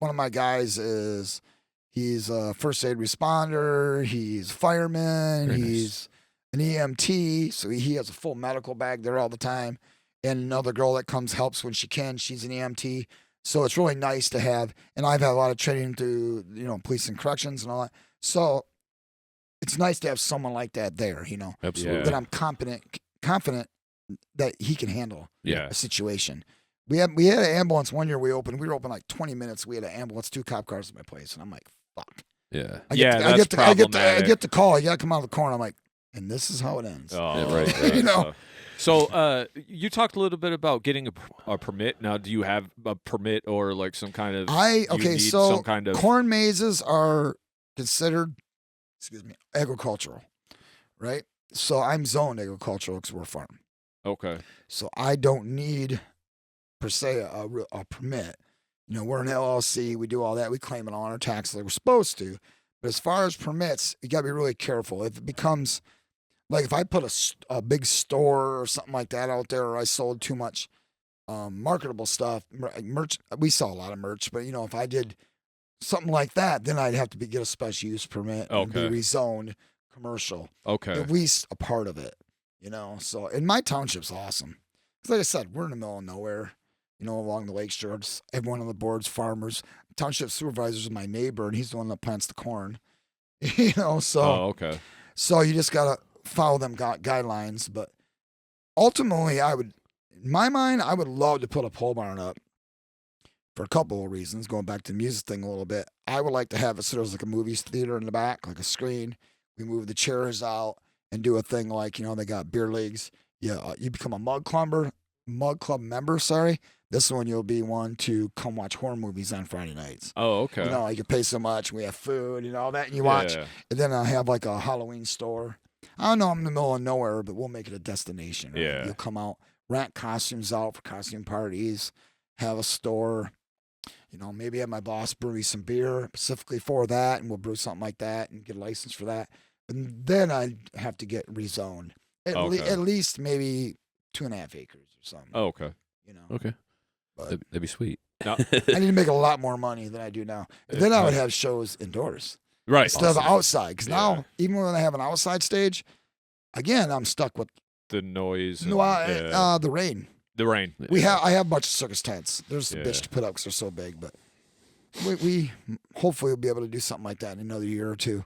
of my guys is. He's a first aid responder. He's a fireman. Very nice. He's an EMT. So he has a full medical bag there all the time. And another girl that comes helps when she can. She's an EMT. So it's really nice to have. And I've had a lot of training through, police and corrections and all that. So it's nice to have someone like that there, Absolutely. that I'm confident that he can handle yeah. a situation. We had an ambulance one year we were open like 20 minutes. We had an ambulance, 2 cop cars at my place. And I'm like, fuck. Yeah. I Yeah, get, that's I get problematic. the call. You got to come out of the corner. I'm like, and this is how it ends. Oh, Yeah, right. You know. So, you talked a little bit about getting a permit. Now, do you have a permit or like some kind of? you need So some kind of. corn mazes are considered, agricultural, right? So I'm zoned agricultural because we're a farm. Okay. So I don't need per se a permit. We're an LLC. We do all that. We claim it on our taxes like we're supposed to. But as far as permits, you got to be really careful. If it becomes like if I put a big store or something like that out there, or I sold too much marketable stuff, merch. We sell a lot of merch, but if I did something like that, then I'd have to get a special use permit and be Okay. rezoned commercial. Okay. At least a part of it, So, and my township's awesome. 'Cause like I said, we're in the middle of nowhere, along the lake shore. Just everyone on the board's farmers. Township supervisor is my neighbor, and he's the one that plants the corn. So Oh, okay. so you just gotta follow them guidelines. But ultimately, in my mind, I would love to put a pole barn up for a couple of reasons. Going back to the music thing a little bit, I would like to have it so there's like a movie theater in the back, like a screen. We move the chairs out and do a thing like they got beer leagues. Yeah, you become a mug club member. Sorry, this one you'll be one to come watch horror movies on Friday nights. Oh, okay. You can pay so much. We have food and all that, and you watch. Yeah. And then I have like a Halloween store. I don't know, I'm in the middle of nowhere, but we'll make it a destination. Right? Yeah. You'll come out, rent costumes out for costume parties, have a store. Maybe have my boss brew me some beer specifically for that, and we'll brew something like that and get a license for that. And then I'd have to get rezoned. Okay. At least maybe 2.5 acres or something. Oh, okay. Okay. But That'd be sweet. No. I need to make a lot more money than I do now. And then I would have shows indoors. Right. Instead of outside. Because Yeah. now, even when I have an outside stage, again, I'm stuck with the noise. No, and, the rain. the rain. I have a bunch of circus tents. There's a bitch to put up because they're so big, but we hopefully will be able to do something like that in another year or two.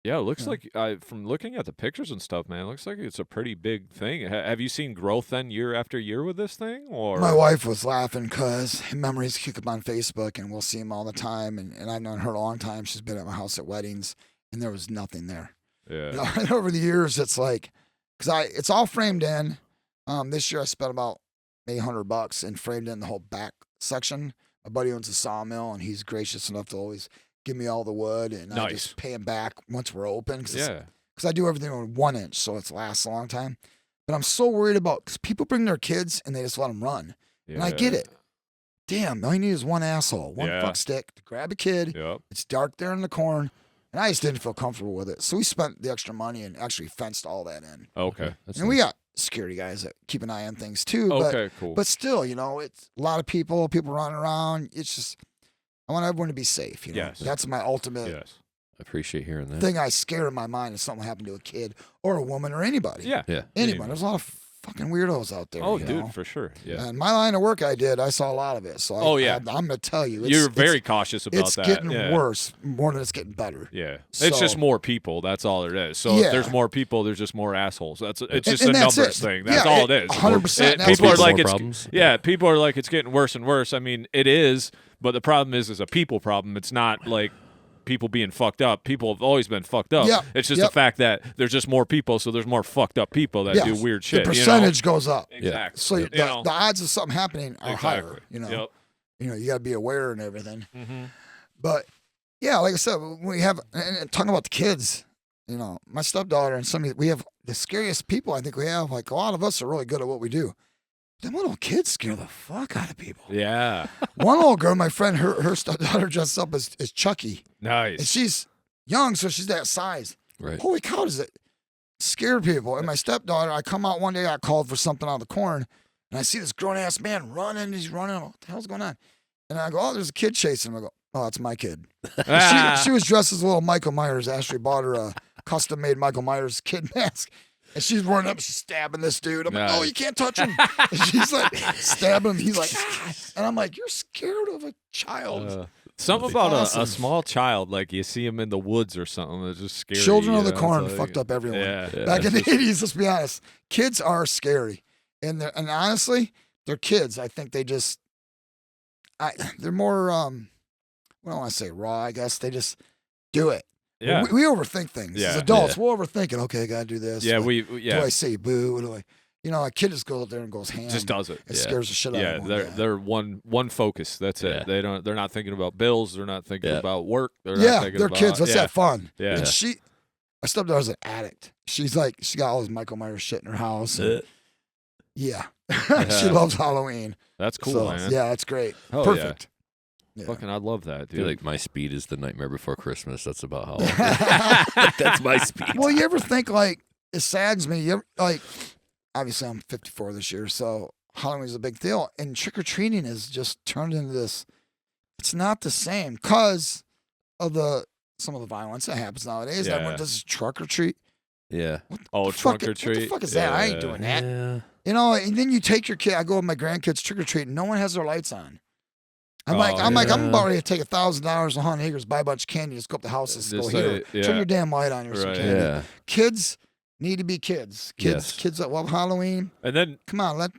Yeah, it looks like from looking at the pictures and stuff, man, it looks like it's a pretty big thing. Have you seen growth then year after year with this thing? Or my wife was laughing because memories keep up on Facebook and we'll see them all the time. And I've known her a long time. She's been at my house at weddings and there was nothing there. Yeah. You know, and over the years, it's like, it's all framed in. This year I spent about $800 and framed in the whole back section. My buddy owns a sawmill and he's gracious enough to always give me all the wood, and I just pay him back once we're open. Because I do everything on 1 inch, so it lasts a long time. But I'm so worried about, because people bring their kids and they just let them run. Yeah. And I get it. Damn, all you need is one asshole, one fuck stick to grab a kid. Yep. It's dark there in the corn. And I just didn't feel comfortable with it. So we spent the extra money and actually fenced all that in. Okay. And we got security guys that keep an eye on things too. Okay, cool. But still, you know, it's a lot of people running around. It's just, I want everyone to be safe. You know? Yes. That's my ultimate I appreciate hearing that. thing I scare in my mind if something happened to a kid or a woman or anybody. Yeah. Anybody. There's a lot of fucking weirdos out there. Oh, you dude, know? for sure. Yeah. And my line of work I saw a lot of it. So I'm going to tell you. You're very cautious about it's that. It's getting worse more than it's getting better. Yeah. So, it's just more people. That's all it is. So if there's more people, there's just more assholes. It's just a numbers thing. That's all it is. 100%. People are like, problems. people are like, it's getting worse and worse. I mean, it is, but the problem is a people problem. It's not like people being fucked up. People have always been fucked up. Yep. It's just the fact that there's just more people, so there's more fucked up people that do weird shit. The percentage goes up. Exactly. So the odds of something happening are higher. You know. Yep. You know, you got to be aware and everything. Mm-hmm. But yeah, like I said, we have and talking about the kids. You know, my stepdaughter and we have the scariest people. I think we have. Like a lot of us are really good at what we do. Them little kids scare the fuck out of people. Yeah. One little girl, my friend, her stepdaughter dressed up as Chucky. Nice. And she's young, so she's that size. Right. Holy cow, does it scare people? And my stepdaughter, I come out one day, I called for something out of the corn, and I see this grown-ass man running. He's running. What the hell's going on? And I go, oh, there's a kid chasing him. I go, oh, that's my kid. She was dressed as a little Michael Myers. Ashley bought her a custom-made Michael Myers kid mask. And she's running up, she's stabbing this dude. I'm like, oh, you can't touch him. And she's like stabbing him. He's like, and I'm like, you're scared of a child. Something about a small child, like you see him in the woods or something, it's just scary. Children of the corn fucked up everyone. Back in the 80s, let's be honest, kids are scary. And honestly, they're kids. I think they're more, I don't want to say raw, I guess. They just do it. Yeah. We overthink things. As adults, we'll overthink it. Okay, I got to do this. Yeah, Do I say boo? What do I? You know, a kid just goes out there and goes ham. Just does it. It scares the shit out of them. They're one focus. That's it. They're not thinking about bills. They're not thinking about work. They're kids. Let's have fun. Yeah. And my stepdaughter's an addict. She's like, she got all this Michael Myers shit in her house. And she loves Halloween. That's cool, man. Yeah, that's great. Oh, perfect. Yeah. Fucking, I love that, dude. I feel like my speed is the Nightmare Before Christmas. That's about how. That's my speed. Well, you ever think like it saddens me? You ever, like, obviously I'm 54 this year, so Halloween's a big deal, and trick or treating is just turned into this. It's not the same because of some of the violence that happens nowadays. Yeah. Everyone does trunk or treat. Yeah. Trunk or treat. What the fuck is that? I ain't doing that. Yeah. You know, and then you take your kid. I go with my grandkids trick or treating. No one has their lights on. I'm about ready to take $1,000 to 100 acres, buy a bunch of candy, just go up the houses, go here, turn your damn light on, here's some candy. Yeah. Kids need to be kids. Kids that love Halloween. And then come on, let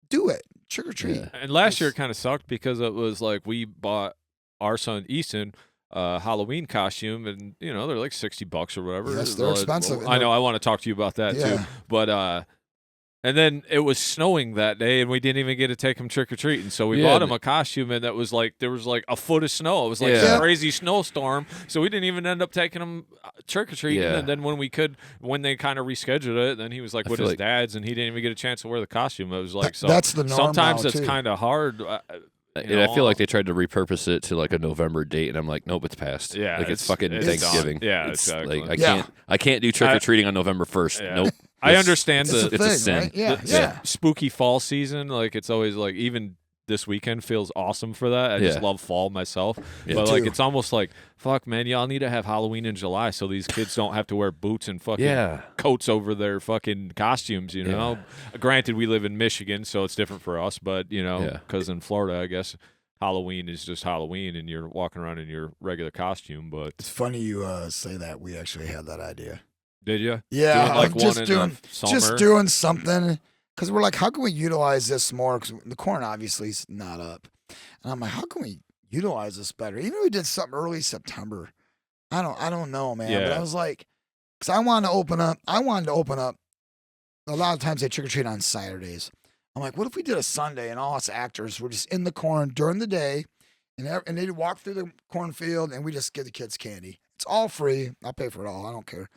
do it. Trick or treat. Yeah. And last year it kind of sucked because it was like we bought our son Easton a Halloween costume, and you know they're like $60 or whatever. Yes, they're expensive. I know. I want to talk to you about that too, but. And then it was snowing that day, and we didn't even get to take him trick or treating. So we bought him a costume, and that was like there was like a foot of snow. It was like a crazy snowstorm. So we didn't even end up taking him trick or treating. Yeah. And then when they kind of rescheduled it, then he was like with his dad's, and he didn't even get a chance to wear the costume. It was like that's the norm. Sometimes now, it's too. kind of hard. And I feel like they tried to repurpose it to like a November date, and I'm like, nope, it's past. Yeah, like it's fucking Thanksgiving. Done. Yeah, it's exactly. Like I can't do trick or treating on November 1st. Nope. I understand it's a sin. Right? Yeah. Spooky fall season. Like it's always like even this weekend feels awesome for that. I just love fall myself. Yeah, but too. like, it's almost like, fuck, man, y'all need to have Halloween in July so these kids don't have to wear boots and fucking coats over their fucking costumes, you know? Granted, we live in Michigan, so it's different for us, but, you know, because in Florida, I guess Halloween is just Halloween and you're walking around in your regular costume. But It's funny you say that. We actually had that idea. did you? Yeah, Doing, like, I'm just one in doing the summer? just doing something because we're like, how can we utilize this more? Because the corn obviously is not up, and I'm like, how can we utilize this better? Even if we did something early September, I don't know, man. But Yeah. I was like, because I wanted to open up. A lot of times they trick or treat on Saturdays. I'm like, what if we did a Sunday and all us actors were just in the corn during the day, and they'd walk through the cornfield and we just give the kids candy. It's all free. I'll pay for it all. I don't care.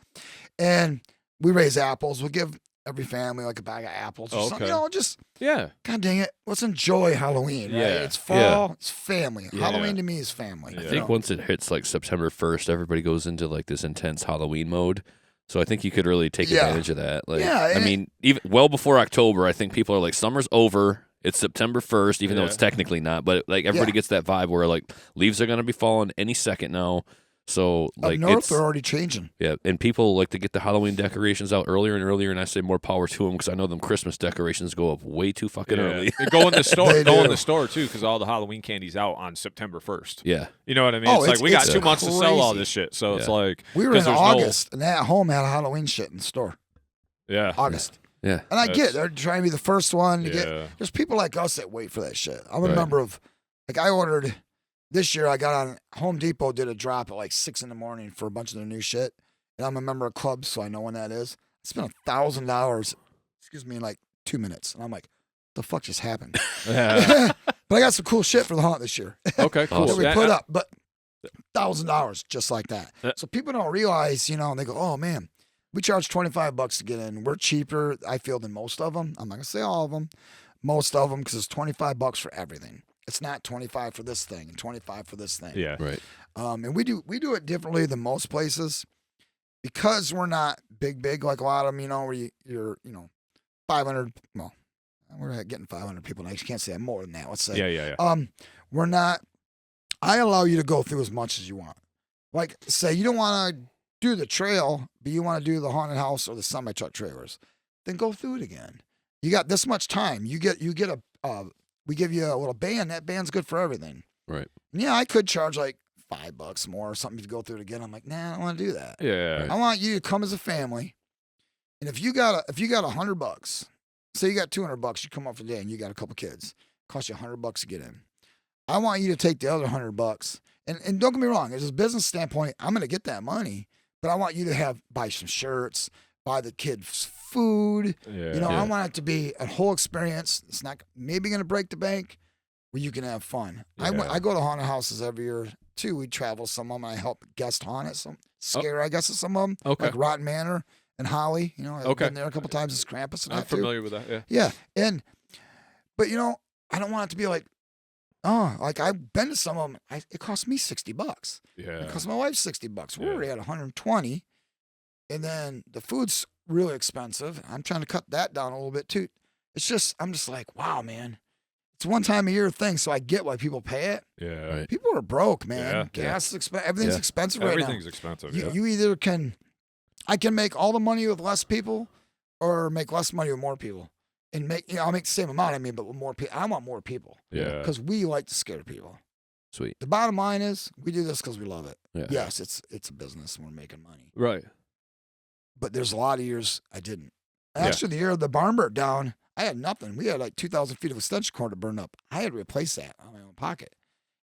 And we raise apples. We'll give every family like a bag of apples or something. Okay. You know, just, Yeah. God dang it. Let's enjoy Halloween, right? Yeah. It's fall. It's family. Yeah. Halloween to me is family. Yeah. I think once it hits like September 1st, everybody goes into like this intense Halloween mode. So I think you could really take advantage of that. Like, I mean, even well before October, I think people are like, summer's over. It's September 1st, even though it's technically not. But like everybody gets that vibe where like leaves are going to be falling any second now. So like Up north, they're already changing. Yeah, and people like to get the Halloween decorations out earlier and earlier, and I say more power to them because I know them Christmas decorations go up way too fucking early. And go in the store. They Go in do. the store too, because all the Halloween candy's out on September 1st. Yeah, You know what I mean? Oh, it's like it's- we got it's 2 months to sell all crazy. this shit. So it's like We were 'cause in there's no- August, and they at home had Halloween shit in the store. August. yeah. And I get That's- it. They're trying to be the first one to Yeah. get. There's people like us that wait for that shit. I'm a Right. member of, like, I ordered this year. I got on Home Depot, did a drop at like 6 a.m. for a bunch of their new shit. And I'm a member of clubs, so I know when that is. I spent $1,000, in like 2 minutes. And I'm like, the fuck just happened? Yeah. But I got some cool shit for the hunt this year Okay, cool. that we Yeah, put up. But $1,000 just like that. Yeah. So people don't realize, you know, and they go, oh man, we charge $25 to get in. We're cheaper, I feel, than most of them. I'm not gonna say all of them, most of them, because it's $25 for everything. It's not 25 for this thing and 25 for this thing. Yeah. Right. And we do it differently than most places because we're not big like a lot of them. You know, where you're 500. Well, we're not getting 500 people. Now you can't say that more than that. Let's say. Yeah. We're not. I allow you to go through as much as you want. Like, say you don't want to do the trail, but you want to do the haunted house or the semi truck trailers, then go through it again. You got this much time. You get a. We give you a little band. That band's good for everything. Right. And yeah, I could charge like $5 more or something to go through it again. I'm like, nah, I don't want to do that. Yeah. Right. I want you to come as a family. And if you got $100, say you got $200, you come up for the day and you got a couple kids, cost you $100 to get in. I want you to take the other $100. And don't get me wrong, as a business standpoint, I'm gonna get that money, but I want you to buy some shirts, buy the kids food. Yeah. You know, Yeah. I want it to be a whole experience. It's not maybe gonna break the bank, where you can have fun. Yeah. I go to haunted houses every year too. We travel some of them. I help guest haunt at some, scare I guess at some of them. Okay. Like Rotten Manor and Holly. You know, I've Okay. been there a couple times as Krampus and I'm that too. familiar with that. Yeah. Yeah, but you know, I don't want it to be like, oh, like I've been to some of them. It cost me $60. Yeah. It cost my wife $60. We're Yeah. already at 120, and then the food's really expensive. I'm trying to cut that down a little bit too. I'm just like, wow, man. It's one time a year thing, so I get why people pay it. Yeah. Right. People are broke, man. Yeah. Gas is expensive. Everything's Yeah. expensive right Everything's now. expensive. You, Yeah. you either I can make all the money with less people, or make less money with more people, and I'll make the same amount. I mean, but with more people. I want more people Yeah. because we like to scare people. Sweet. The bottom line is we do this because we love it. Yeah. Yes, it's a business and we're making money. Right. But there's a lot of years I didn't. Yeah. Actually, the year the barn burnt down, I had nothing. We had like 2,000 feet of extension cord to burn up. I had to replace that out of my own pocket.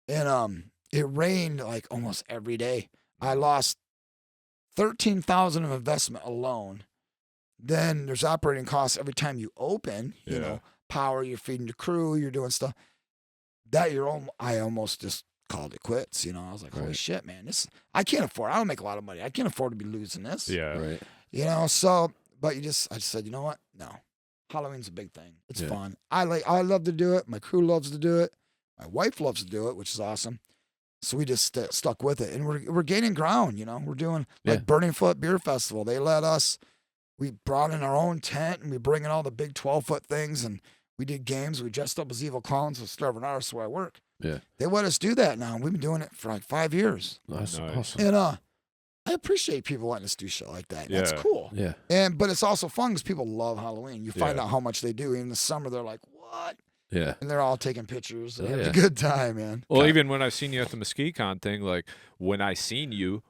And it rained like almost every day. I lost 13,000 of investment alone. Then there's operating costs every time you open, you Yeah. know, power, you're feeding the crew, you're doing stuff. That year, I almost just called it quits. You know, I was like, holy Right. shit, man, I can't afford, I don't make a lot of money. I can't afford to be losing this. Yeah. Right. You know, so, but I just said, you know what? No. Halloween's a big thing. It's Yeah. fun. I love to do it. My crew loves to do it. My wife loves to do it, which is awesome. So we just stuck with it, and we're gaining ground. You know, we're doing like Yeah. Burning Foot Beer Festival. They let us. We brought in our own tent, and we bring in all the big 12-foot things, and We did games. We dressed up as evil clowns with starving artists where I work. Yeah. They let us do that now. We've been doing it for like 5 years. That's Nice. awesome. And I appreciate people letting us do shit like that. That's Yeah. cool. Yeah. But it's also fun because people love Halloween. You find Yeah. out how much they do. In the summer, they're like, what? Yeah. And they're all taking pictures. And Yeah. having a good time, man. Well, even when I seen you at the Mesquite Con thing, like when I seen you,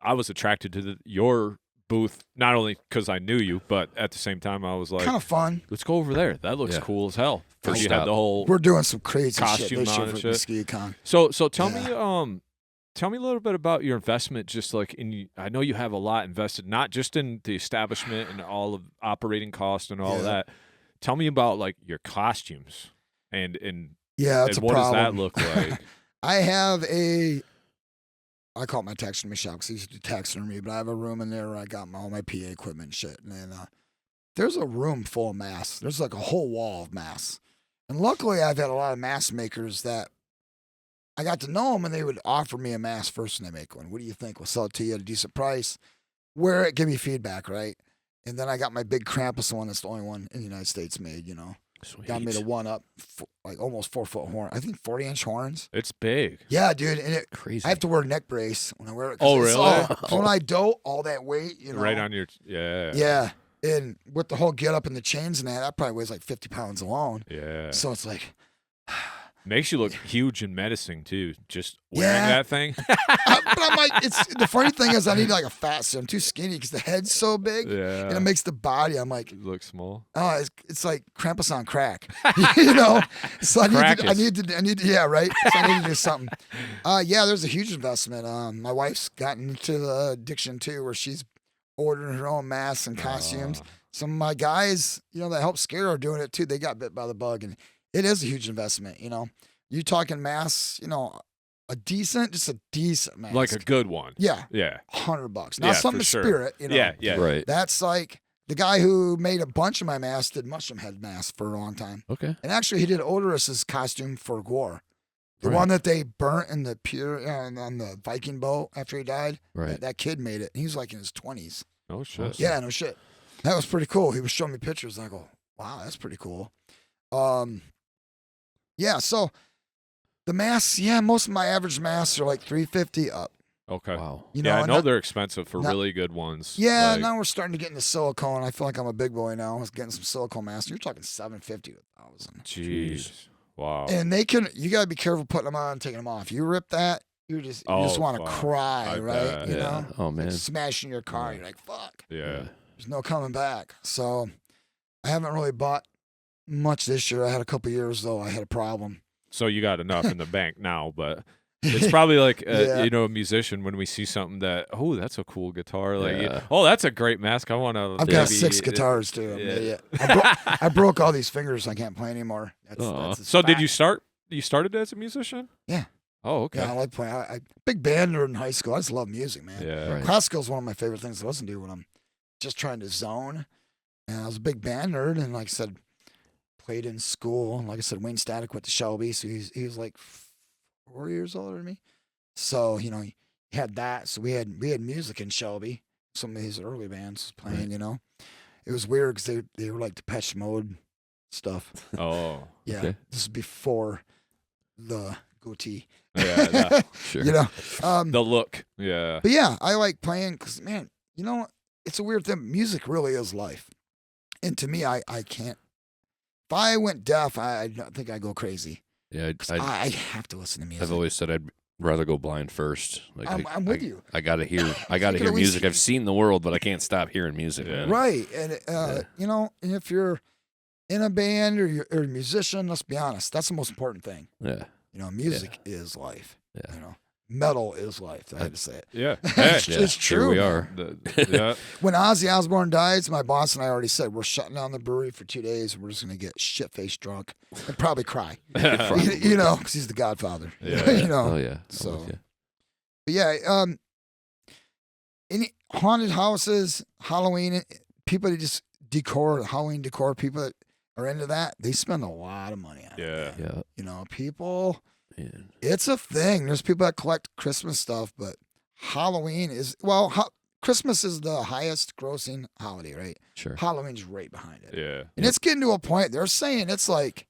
I was attracted to your booth, not only because I knew you, but at the same time, I was like, Kind of fun. let's go over there. That looks Yeah. cool as hell. First You had stop. the whole. We're doing some crazy Costume shit this on year and for shit. Ski Con. So tell me, tell me a little bit about your investment. Just like I know you have a lot invested, not just in the establishment and all of operating costs and all of Yeah. that. Tell me about like your costumes and Yeah, that's and a what problem. does that look like? I have I call it my taxidermy shop because I used to do taxidermy, but I have a room in there where I got all my PA equipment and shit. And then there's a room full of masks. There's like a whole wall of masks. And luckily, I've had a lot of mask makers that I got to know them, and they would offer me a mask first when they make one. What do you think? We'll sell it to you at a decent price. Wear it, give me feedback, right? And then I got my big Krampus one that's the only one in the United States made, Sweet. Got me to one up, like almost 4-foot horn. I think 40-inch horns. It's big. Yeah, dude. And Crazy. I have to wear a neck brace when I wear it. 'Cause Oh, it's really? all- when I dote, all that weight, Right on your yeah. Yeah. And with the whole get up and the chains and that probably weighs like 50 pounds alone. Yeah. So it's like, Makes you look huge and menacing too. Just wearing Yeah. that thing. but I'm like, the funny thing is I need like a fat suit. I'm too skinny because the head's so big Yeah. and it makes the body. I'm like, It looks small. oh, it's like Krampus on crack, So I need to, yeah, right. So I need to do something. Yeah, there's a huge investment. My wife's gotten into the addiction too, where she's ordering her own masks and costumes. Some of my guys, that help scare are doing it too. They got bit by the bug, and it is a huge investment. You talking masks, a decent mask, Like a good one. yeah, Yeah. $100. Yeah, Not something for to sure. spirit, Yeah. Yeah. Right. That's like the guy who made a bunch of my masks did mushroom head masks for a long time. Okay. And actually, he did Odorus's costume for Gore. The Right. one that they burnt in the pier on the Viking boat after he died. Right. That kid made it. He was like in his 20s. Oh shit. Yeah, no shit. That was pretty cool. He was showing me pictures, and I go, wow, that's pretty cool. Yeah, so the masks, most of my average masks are like $350 up. Okay. Wow. Yeah, I and know not- they're expensive for not- really good ones. Yeah, Like, now we're starting to get into silicone. I feel like I'm a big boy now. I was getting some silicone masks. You're talking $750 to $1,000. Jeez. Wow. And you got to be careful putting them on and taking them off. You rip that, you just Oh, want to fuck. cry, I right? bet. You Yeah. know? Oh man. Like smashing your car. You're like, fuck. Yeah. There's no coming back. So I haven't really bought much this year. I had a couple years, though. I had a problem. So you got enough in the bank now, but it's probably like Yeah. a musician when we see something that that's a cool guitar. Like Yeah. that's a great mask. I want to. I've got 6 guitars, too. I'm an idiot. I broke all these fingers. I can't play anymore. That's So did you start? You started as a musician? Yeah. Oh, okay. Yeah, I like playing. I big band nerd in high school. I just love music, man. Yeah. Right. Classical is one of my favorite things to listen to when I'm just trying to zone. And I was a big band nerd, and like I said, played in school. And like I said, Wayne Static went to Shelby, so he was like 4 years older than me. So he had that. So we had music in Shelby. Some of his early bands playing. It was weird because they were like Depeche Mode stuff. Oh. Yeah, Okay. this is before the goatee. Yeah. Sure. The look. Yeah. But yeah, I like playing because, man, it's a weird thing. Music really is life. And to me, I can't. If I went deaf, I don't think I'd go crazy. Yeah. 'Cause I have to listen to music. I've always said I'd rather go blind first. Like I'm with you. I gotta hear. I gotta could hear at least music. I've seen the world, but I can't stop hearing music. Yeah. Man. Right. And, and if you're in a band or you're a musician, let's be honest, that's the most important thing. Yeah. Music is life. Yeah. Metal is life. I had to say it. Yeah. It's, Yeah. it's Here true. we man. are. Yeah. When Ozzy Osbourne died, my boss and I already said we're shutting down the brewery for 2 days. And we're just gonna get shit-faced drunk and probably cry. Probably. Because he's the Godfather. Yeah. Oh yeah. I'm So- with you. But yeah. Any haunted houses, Halloween, people that just Halloween decor, people that are into that, they spend a lot of money on it. Yeah. Yeah. People, Man. it's a thing. There's people that collect Christmas stuff, but Halloween is Christmas is the highest grossing holiday, right? Sure. Halloween's right behind it. Yeah. And it's getting to a point, they're saying it's like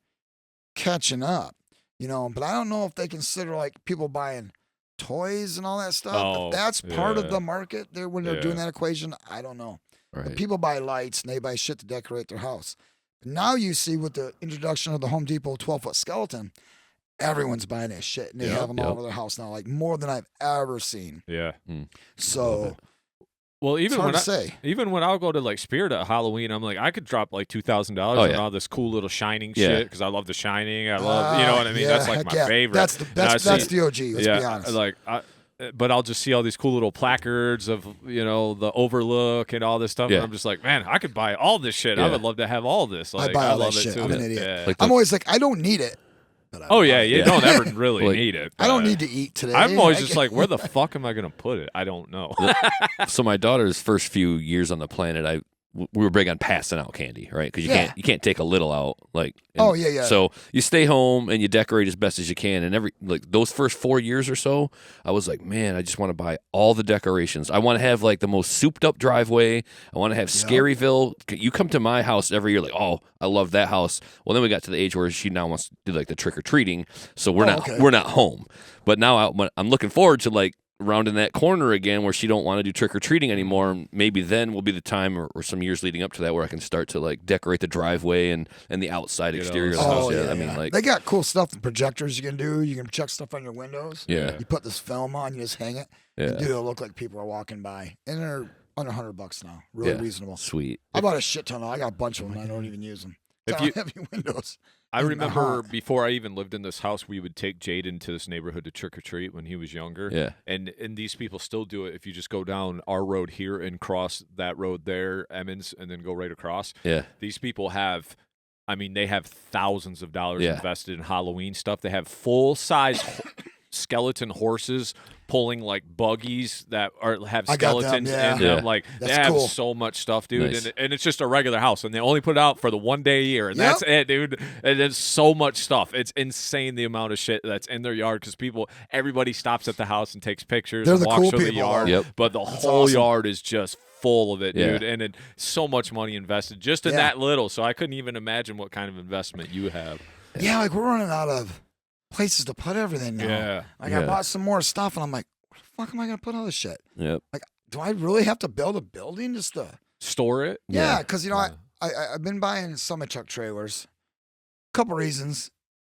catching up, but I don't know if they consider like people buying toys and all that stuff. Oh, if that's part of yeah. the market there when they're doing Yeah. that equation, I don't know. Right. But people buy lights and they buy shit to decorate their house. Now you see with the introduction of the Home Depot 12-foot skeleton, everyone's buying that shit and they Yep, have them all over their house now, like more than I've ever seen. Yeah. So Well, it's even hard when to say. even when I'll go to like Spirit at Halloween, I'm like, I could drop like $2,000 Oh, on yeah. all this cool little Shining Yeah. shit because I love The Shining. I love, you know what I mean? Yeah, That's like heck my yeah. favorite. That's And I that's see- the OG. Let's be honest. like, but I'll just see all these cool little placards of the Overlook and all this stuff, Yeah. and I'm just like, man, I could buy all this shit. I Yeah. would love to have all this. Like, buy all that love it shit. too. I'm an idiot. Yeah. Like I'm the- always like, I don't need it. But I Oh buy yeah, it. you don't ever really Like- need it. I don't but need to eat today. I'm always I just can- like, where the fuck am I gonna put it? I don't know. So my daughter's first few years on the planet, we were big on passing out candy, right? Because you can't take a little out, like. Oh, yeah. So you stay home and you decorate as best as you can, and those first 4 years or so, I was like, man, I just want to buy all the decorations. I want to have like the most souped up driveway. I want to have Scaryville. You come to my house every year, like, oh, I love that house. Well, then we got to the age where she now wants to do like the trick or treating, so we're not home. But now I'm looking forward to like rounding that corner again where she don't want to do trick-or-treating anymore. Maybe then will be the time or some years leading up to that where I can start to like decorate the driveway and the outside exterior of the house. yeah, I mean, like, they got cool stuff, the projectors you can do. You can project stuff on your windows. Yeah. You put this film on, you just hang it. Yeah. And it'll look like people are walking by. And they're under $100 now. Really Yeah. reasonable. Sweet. I bought a shit ton of I got a bunch of them. I don't even use them. If I don't have any windows. I in the remember house. before I even lived in this house, we would take Jaden to this neighborhood to trick or treat when he was younger. Yeah. And these people still do it. If you just go down our road here and cross that road there, Emmons, and then go right across. Yeah. These people have, they have thousands of dollars Yeah. invested in Halloween stuff. They have full size skeleton horses pulling like buggies that have I got them, skeletons yeah. in them. Yeah. Like That's they have cool. so much stuff, dude. Nice. And it's just a regular house, and they only put it out for the one day a year, and Yep. that's it, dude. And there's so much stuff. It's insane the amount of shit that's in their yard because everybody stops at the house and takes pictures They're and the walks cool through the people, yard. though. Yep. But the That's whole awesome. yard is just full of it, Yeah. dude. And so much money invested just in Yeah. that little. So I couldn't even imagine what kind of investment you have. Yeah, like we're running out of places to put everything now. Yeah. Like Yeah. I bought some more stuff and I'm like, where the fuck am I going to put all this shit? Yep. Do I really have to build a building just to... Store it. Yeah, because, Yeah. I've been buying semi-truck trailers. Couple reasons.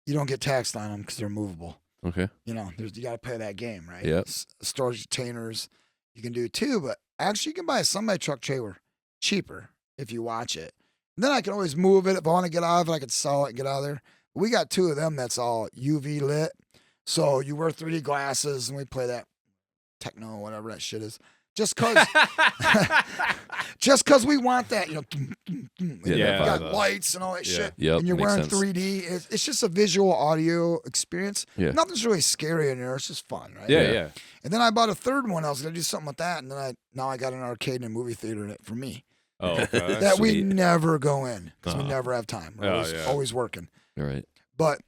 You don't get taxed on them because they're movable. Okay. You got to play that game, right? Yep. Storage containers you can do too, but actually you can buy a semi-truck trailer cheaper if you watch it. And then I can always move it. If I want to get out of it, I can sell it and get out of there. We got two of them that's all UV lit. So you wear 3D glasses and we play that techno, whatever that shit is. Just cause we want that, Yeah, you that got vibe. lights and all that Yeah. shit. Yep, And you're makes wearing sense. 3D. It's just a visual audio experience. Yeah. Nothing's really scary in there. It's just fun, right? Yeah, Yeah. yeah. And then I bought a third one. I was gonna do something with that, and then I got an arcade and a movie theater in it for me. Oh, okay. That we sweet. never go in because we Uh-huh. never have time. We're Oh, always, yeah. always working. All right. But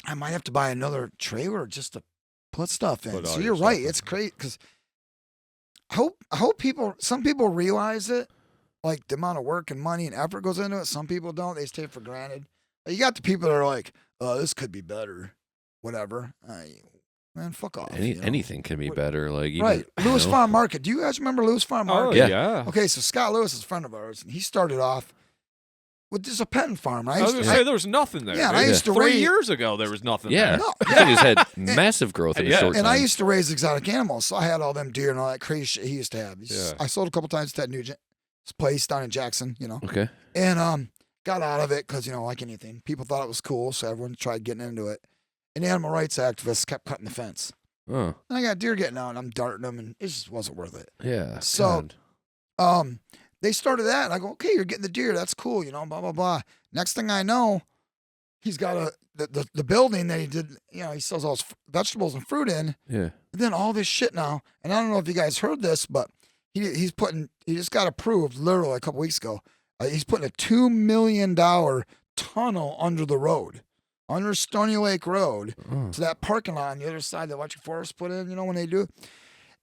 I might have to buy another trailer just to put stuff in. Put all So your you're stuff right. in. It's great because I hope some people realize it, like the amount of work and money and effort goes into it. Some people don't. They just take it for granted. You got the people that are like, "Oh, this could be better," whatever. Man, fuck off. Anything can be better. Like even, Right. you Lewis know? Farm Market. Do you guys remember Lewis Farm Oh, Market? Yeah. yeah. Okay, so Scott Lewis is a friend of ours, and he started off with just a petting farm. I was going to say there was nothing there. Yeah, and dude. I used to 3 raise- years ago, there was nothing Yeah. there. No, I think he's had massive growth in a Yeah. short and time. I used to raise exotic animals, so I had all them deer and all that crazy shit he used to have. Yeah. I sold a couple times to that new place down in Jackson, Okay. and got out of it because like anything, people thought it was cool, so everyone tried getting into it. And the animal rights activists kept cutting the fence. Oh. And I got deer getting out, and I'm darting them, and it just wasn't worth it. Yeah. So- God. They started that, and I go, okay, you're getting the deer, that's cool, blah blah blah. Next thing I know, he's got the building that he did, he sells all his vegetables and fruit in. Yeah. And then all this shit now, and I don't know if you guys heard this, but he just got approved literally a couple weeks ago. He's putting a $2 million tunnel under the road, under Stony Lake Road, Oh. to that parking lot on the other side that Electric Forest put in, when they do.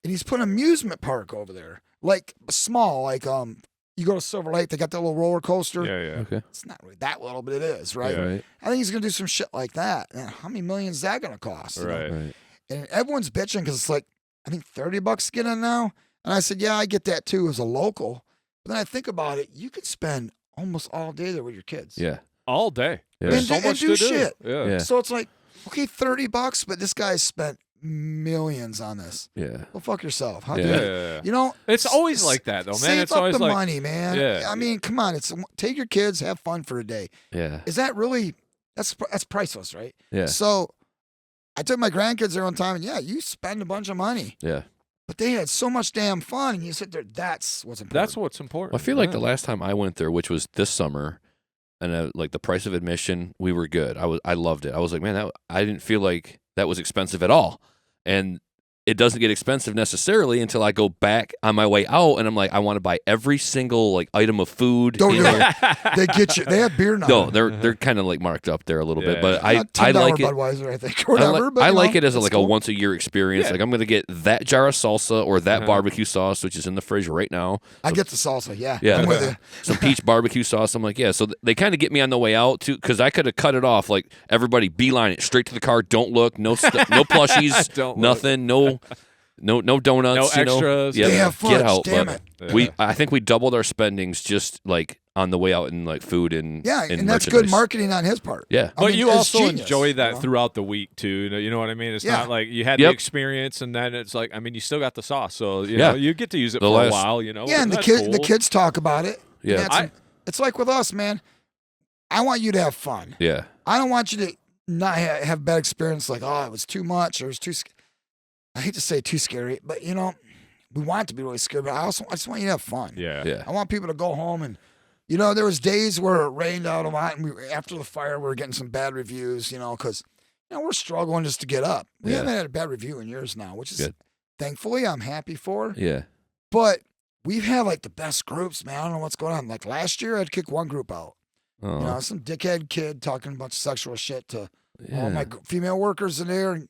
And he's putting an amusement park over there. like small, like you go to Silver Lake, they got that little roller coaster. Yeah. Okay. It's not really that little, but it is, right? Yeah. Right. I think he's gonna do some shit like that. And how many millions is that gonna cost? you know? Right. Right. And everyone's bitching because it's like, I think $30 to get in now. And I said, yeah, I get that too as a local. But then I think about it, you could spend almost all day there with your kids. Yeah. All day. Yeah. There's And so much do to do. shit. Yeah. Yeah. So it's like, okay, $30, but this guy spent millions on this. Yeah. Well, fuck yourself. How Yeah. dare you? Yeah. You know, It's always like that, though, man. save It's up always the like, money, man. Yeah. I mean, come on. Take your kids, have fun for a day. Yeah. Is that really? That's priceless, right? Yeah. So, I took my grandkids there one time, and yeah, you spend a bunch of money, Yeah. but they had so much damn fun, and you sit there. That's what's important. that's what's important. I feel like Yeah. the last time I went there, which was this summer, and like the price of admission, we were good. I loved it. I was like, man, I didn't feel like that was expensive at all, and it doesn't get expensive necessarily until I go back on my way out, and I'm like, I want to buy every single like item of food. Don't in do there. it. They get you. They have beer now. No, they're kind of like marked up there a little bit, Yeah. but Not I $10 like it. Budweiser, I think, or whatever. but I you like know, it as it's like cool. a once a year experience. Yeah. Like I'm gonna get that jar of salsa or that Uh-huh. barbecue sauce, which is in the fridge right now. I get the salsa. Yeah, Yeah. I'm with you. Some peach barbecue sauce. I'm like, yeah. So they kind of get me on the way out too, because I could have cut it off. Like everybody, beeline it straight to the car. Don't look. No, no plushies. Don't look. Nothing. No donuts. No you know? extras. Yeah, They have get fudge, out. damn but it. I think we doubled our spendings just like on the way out in like food and Yeah, and and that's good merchandise. marketing on his part. Yeah. I But mean, you it's also genius, enjoy that you know? throughout the week too. You know what I mean? It's Yeah. not like you had Yep. the experience and then it's like, I mean, you still got the sauce, so you Yeah. know you get to use it The for a last- while. You know, Yeah, and the That's the cool. kids talk about it. Yeah. And that's- it's like with us, man. I want you to have fun. Yeah. I don't want you to not have bad experience. Like, oh, it was too much, or it was too. I hate to say too scary, but you know, we want it to be really scary. But I just want you to have fun. Yeah. Yeah. I want people to go home and, you know, there was days where it rained out a lot, and after the fire, we were getting some bad reviews. You know, because we're struggling just to get up. We Yeah. haven't had a bad review in years now, which is Good. thankfully I'm happy for. Yeah. But we've had like the best groups, man. I don't know what's going on. Like last year, I'd kick one group out. Oh. You know, some dickhead kid talking a bunch of sexual shit to yeah. all my female workers in there and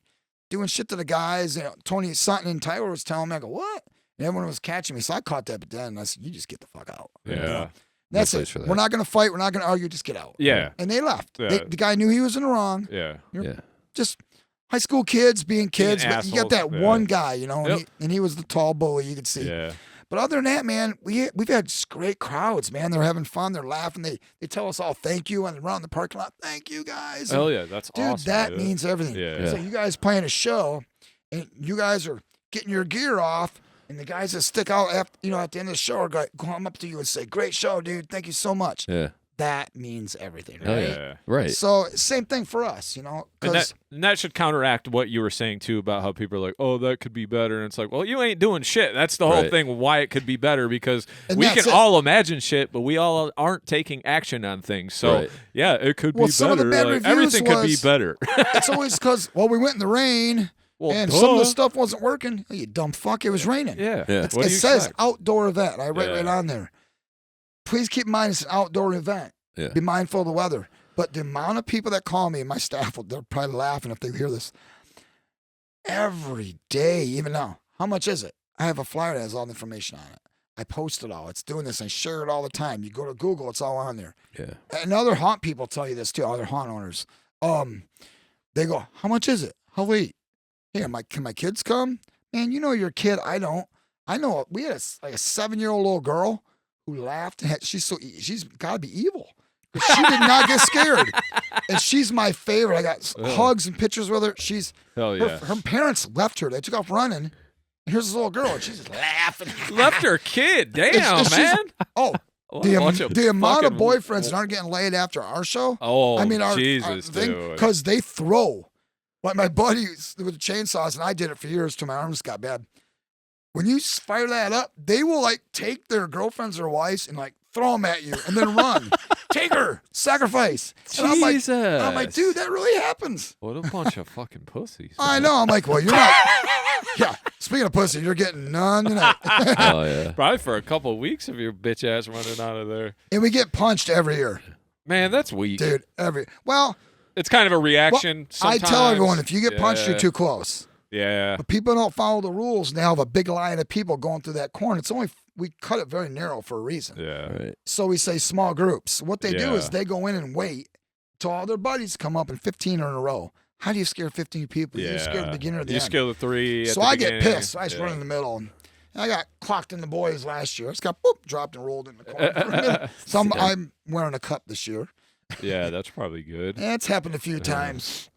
doing shit to the guys. You know, Tony Sutton and Tyler was telling me, I go, what? And everyone was catching me. So I caught that, but then I said, you just get the fuck out. Yeah. You know? No That's place it. for that. We're not going to fight. We're not going to argue. Just get out. Yeah. And they left. Yeah. The guy knew he was in the wrong. Yeah. Yeah. Just high school kids being kids. But you got that assholes. Yeah. one guy, you know, Yep. and he was the tall bully. You could see. Yeah. But other than that, man, we've had great crowds, man. They're having fun. They're laughing. They tell us all thank you, and they're around the parking lot. Thank you, guys. Hell yeah, that's Dude, awesome. that dude. means everything. Yeah. So you guys playing a show, and you guys are getting your gear off, and the guys that stick out at the end of the show are going to come up to you and say, "Great show, dude. Thank you so much." Yeah. That means everything, Hell right? Yeah. Right. So same thing for us, And because that should counteract what you were saying too about how people are like, oh, that could be better. And it's like, well, you ain't doing shit. That's the whole Right. thing why it could be better, because And we that's can it. all imagine shit, but we all aren't taking action on things. So Right. yeah, it could Well, be some of the better. bad Like, reviews everything could be was- better. it's always because we went in the rain Well, and some of the duh. stuff wasn't working. Oh, you dumb fuck! It was raining. Yeah. Yeah. It What do you says expect? outdoor event. I write Yeah. right on there. Please keep in mind it's an outdoor event. Yeah. Be mindful of the weather. But the amount of people that call me, and my staff, they're probably laughing if they hear this. Every day, even now, how much is it? I have a flyer that has all the information on it. I post it all. It's doing this. I share it all the time. You go to Google, it's all on there. Yeah. And other haunt people tell you this too, other haunt owners. They go, how much is it? How late? Hey, can my kids come? Man, you know your kid. I don't. I know we had a 7-year-old little girl who laughed. And she's got to be evil. But she did not get scared. And she's my favorite. I got hugs and pictures with her. Hell yeah. Her parents left her. They took off running. And here's this little girl, and she's just laughing. Left her kid. Damn, It's- man. Oh, What a bunch of the amount of fucking- boyfriends that aren't getting laid after our show. Oh, I mean, our Jesus, thing, dude. because they throw. Like my buddies with the chainsaws, and I did it for years till my arms got bad. When you fire that up, they will like take their girlfriends or wives and like throw them at you and then run. Take her, sacrifice. And I'm like, dude, that really happens. What a bunch of fucking pussies. I know. I'm like, well, you're not. Yeah. Speaking of pussy, you're getting none tonight. Oh yeah. Probably for a couple of weeks of your bitch ass running out of there. And we get punched every year, Man, that's weak. dude. Well, It's kind of a reaction. I tell sometimes. everyone if you get punched, Yeah. you're too close. Yeah. But people don't follow the rules, and they have a big line of people going through that corner. It's only we cut it very narrow for a reason. Yeah. Right. So we say small groups. What they do Yeah. is they go in and wait till all their buddies come up, and 15 are in a row. How do you scare 15 people? You scare the beginner or the You end. scare the 3 at So the I get beginning. pissed. I just run in the middle. And I got clocked in the boys last year. I just got boop, dropped and rolled in the corner for a minute. So I'm wearing a cup this year. Yeah, that's probably good. And it's happened a few times.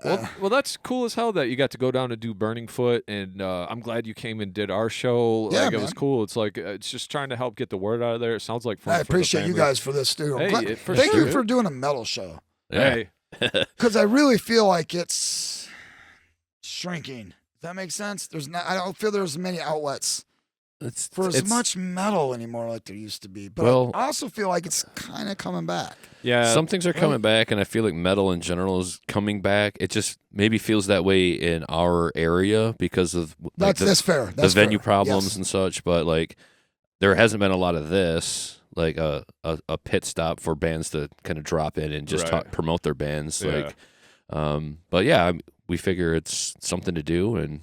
Well, that's cool as hell that you got to go down and do Burning Foot, and I'm glad you came and did our show. Yeah, Like, it was man. cool. It's like it's just trying to help get the word out of there. It sounds like fun. I for the appreciate you family. guys for this, too. Hey, Thank you for doing a metal show. Yeah. Hey, Because I really feel like it's shrinking. Does that make sense? I don't feel there's many outlets for as much metal anymore like there used to be. But Well- I also feel like it's kind of coming back. yeah. Some things are coming back, and I feel like metal in general is coming back. It just maybe feels that way in our area because of like, That's fair. the That's venue fair. problems Yes. and such. But like, there hasn't been a lot of this, like a pit stop for bands to kind of drop in and just Right. promote their bands. Yeah. Like, but yeah, we figure it's something to do, and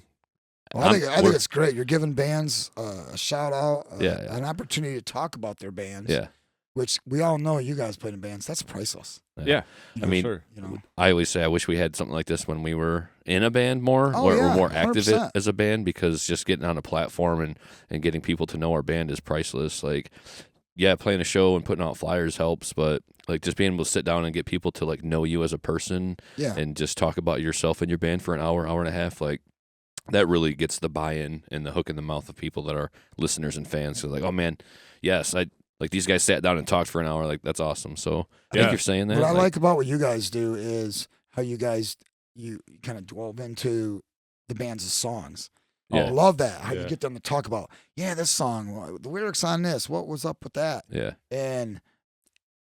Well, I think it's great. You're giving bands a shout out, Yeah. an opportunity to talk about their bands. yeah. Which we all know you guys played in bands. That's priceless. Yeah. You I know, mean, sure. you know. I always say I wish we had something like this when we were in a band more, Oh, or yeah, more active 100%. as a band, because just getting on a platform and getting people to know our band is priceless. Like, yeah, playing a show and putting out flyers helps, but like just being able to sit down and get people to like know you as a person Yeah. and just talk about yourself and your band for an hour, hour and a half, like that really gets the buy-in and the hook in the mouth of people that are listeners and fans. So like, oh man, yes, like these guys sat down and talked for an hour. Like that's awesome. So I Yeah. think you're saying that. What I like about what you guys do is how you kind of delve into the band's songs. I Yeah. love that. How Yeah. you get them to talk about, this song, the lyrics on this, what was up with that? Yeah. And